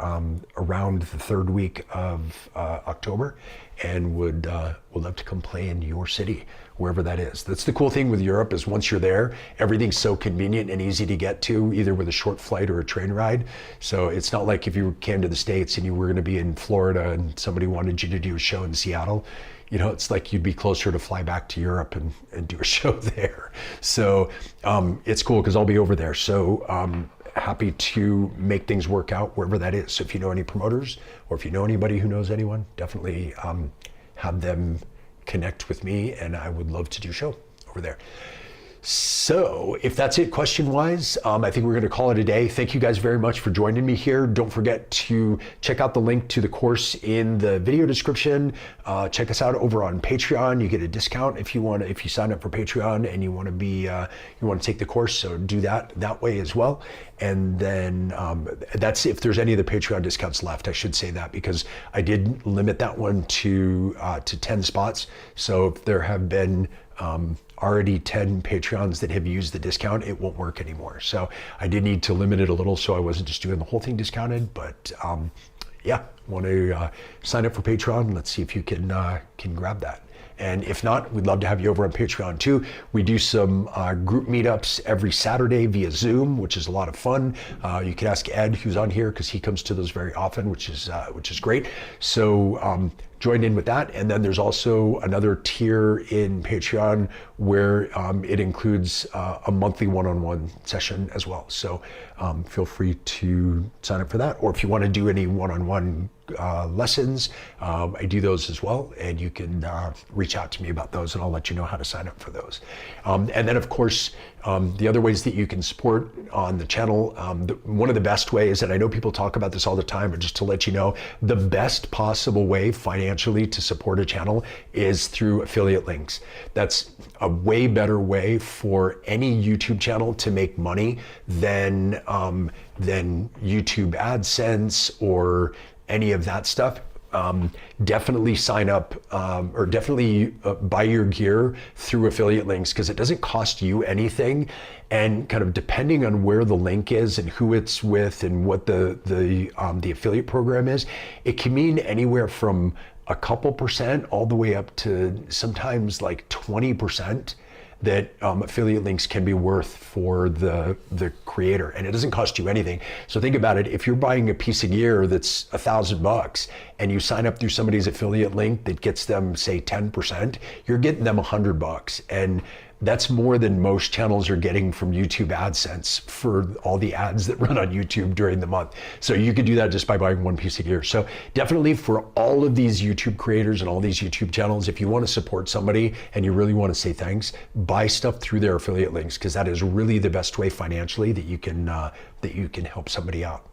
around the third week of October, and would love to come play in your city, wherever that is. That's the cool thing with Europe, is once you're there, everything's so convenient and easy to get to, either with a short flight or a train ride. So it's not like if you came to the States and you were going to be in Florida and somebody wanted you to do a show in Seattle. You know, it's like you'd be closer to fly back to Europe and do a show there. So it's cool because I'll be over there. So happy to make things work out wherever that is. So if you know any promoters, or if you know anybody who knows anyone, definitely have them connect with me, and I would love to do a show over there. So if that's it question-wise, I think we're going to call it a day. Thank you guys very much for joining me here. Don't forget to check out the link to the course in the video description. Check us out over on Patreon. You get a discount if you sign up for Patreon and you want to take the course. So do that way as well. And then that's if there's any of the Patreon discounts left. I should say that, because I did limit that one to 10 spots. So if there have been already 10 Patreons that have used the discount, it won't work anymore. So I did need to limit it a little, so I wasn't just doing the whole thing discounted. But yeah, want to sign up for Patreon. Let's see if you can grab that. And if not, we'd love to have you over on Patreon too. We do some group meetups every Saturday via Zoom, which is a lot of fun. You can ask Ed, who's on here, because he comes to those very often, which is great. So join in with that. And then there's also another tier in Patreon where it includes a monthly one-on-one session as well. So feel free to sign up for that. Or if you want to do any one-on-one lessons, I do those as well, and you can reach out to me about those, and I'll let you know how to sign up for those. And then of course, the other ways that you can support on the channel, one of the best ways, and I know people talk about this all the time, but just to let you know, the best possible way financially to support a channel is through affiliate links. That's a way better way for any YouTube channel to make money than YouTube AdSense or any of that stuff. Definitely sign up or definitely buy your gear through affiliate links, because it doesn't cost you anything, and kind of depending on where the link is and who it's with and what the affiliate program is, it can mean anywhere from a couple percent all the way up to sometimes like 20% that affiliate links can be worth for the creator, and it doesn't cost you anything. So think about it: if you're buying a piece of gear that's $1,000 and you sign up through somebody's affiliate link that gets them, say, 10%, you're getting them $100, and that's more than most channels are getting from YouTube AdSense for all the ads that run on YouTube during the month. So you could do that just by buying one piece of gear. So definitely for all of these YouTube creators and all these YouTube channels, if you want to support somebody and you really want to say thanks, buy stuff through their affiliate links, because that is really the best way financially that you can help somebody out.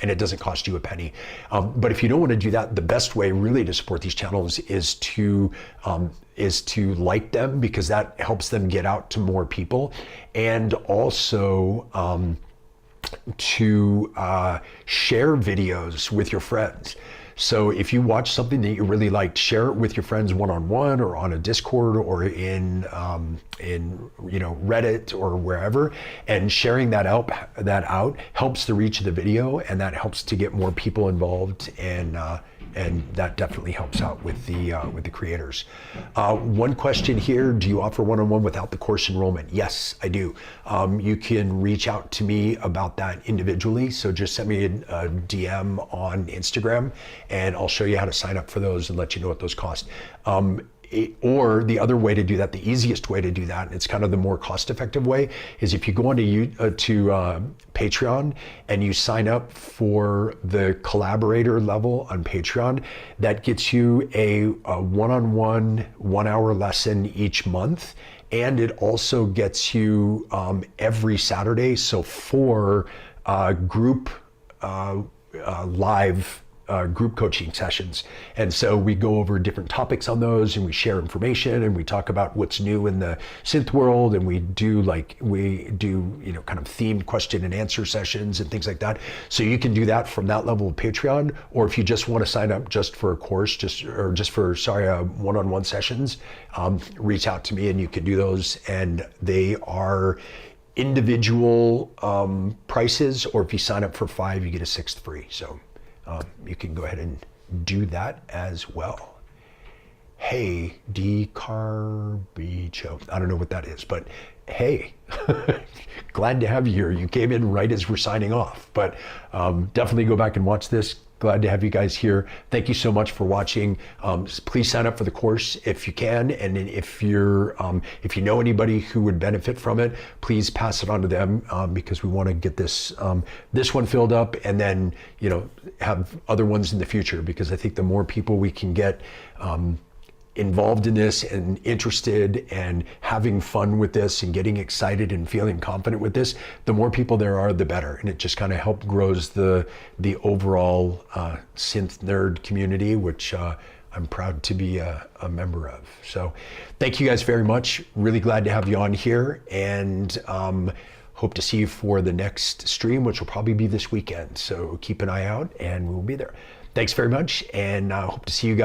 And it doesn't cost you a penny. But if you don't want to do that, the best way really to support these channels is to like them, because that helps them get out to more people, and also to share videos with your friends. So if you watch something that you really liked, share it with your friends one-on-one, or on a Discord, or in Reddit or wherever. And sharing that out helps the reach of the video, and that helps to get more people involved, and that definitely helps out with the creators. One question here: do you offer one-on-one without the course enrollment? Yes, I do. You can reach out to me about that individually. So just send me a DM on Instagram, and I'll show you how to sign up for those and let you know what those cost. Or the other way to do that, the easiest way to do that, and it's kind of the more cost-effective way, is if you go onto Patreon and you sign up for the collaborator level on Patreon. That gets you a one-on-one 1-hour lesson each month, and it also gets you every Saturday, so 4 group live group coaching sessions. And so we go over different topics on those, and we share information, and we talk about what's new in the synth world, and we do kind of themed question and answer sessions and things like that. So you can do that from that level of Patreon, or if you just want to sign up just for a course, one-on-one sessions, reach out to me and you can do those, and they are individual prices, or if you sign up for 5, you get a 6th free. So you can go ahead and do that as well. Hey, Decarbicho. I don't know what that is, but hey, glad to have you here. You came in right as we're signing off, but definitely go back and watch this. Glad to have you guys here. Thank you so much for watching. Please sign up for the course if you can, and if you know anybody who would benefit from it, please pass it on to them, because we want to get this one filled up, and then have other ones in the future, because I think the more people we can get involved in this and interested and having fun with this and getting excited and feeling confident with this, the more people there are, the better. And it just kind of grows the overall synth nerd community, which I'm proud to be a member of. So thank you guys very much. Really glad to have you on here, and hope to see you for the next stream, which will probably be this weekend. So keep an eye out and we'll be there. Thanks very much, and hope to see you guys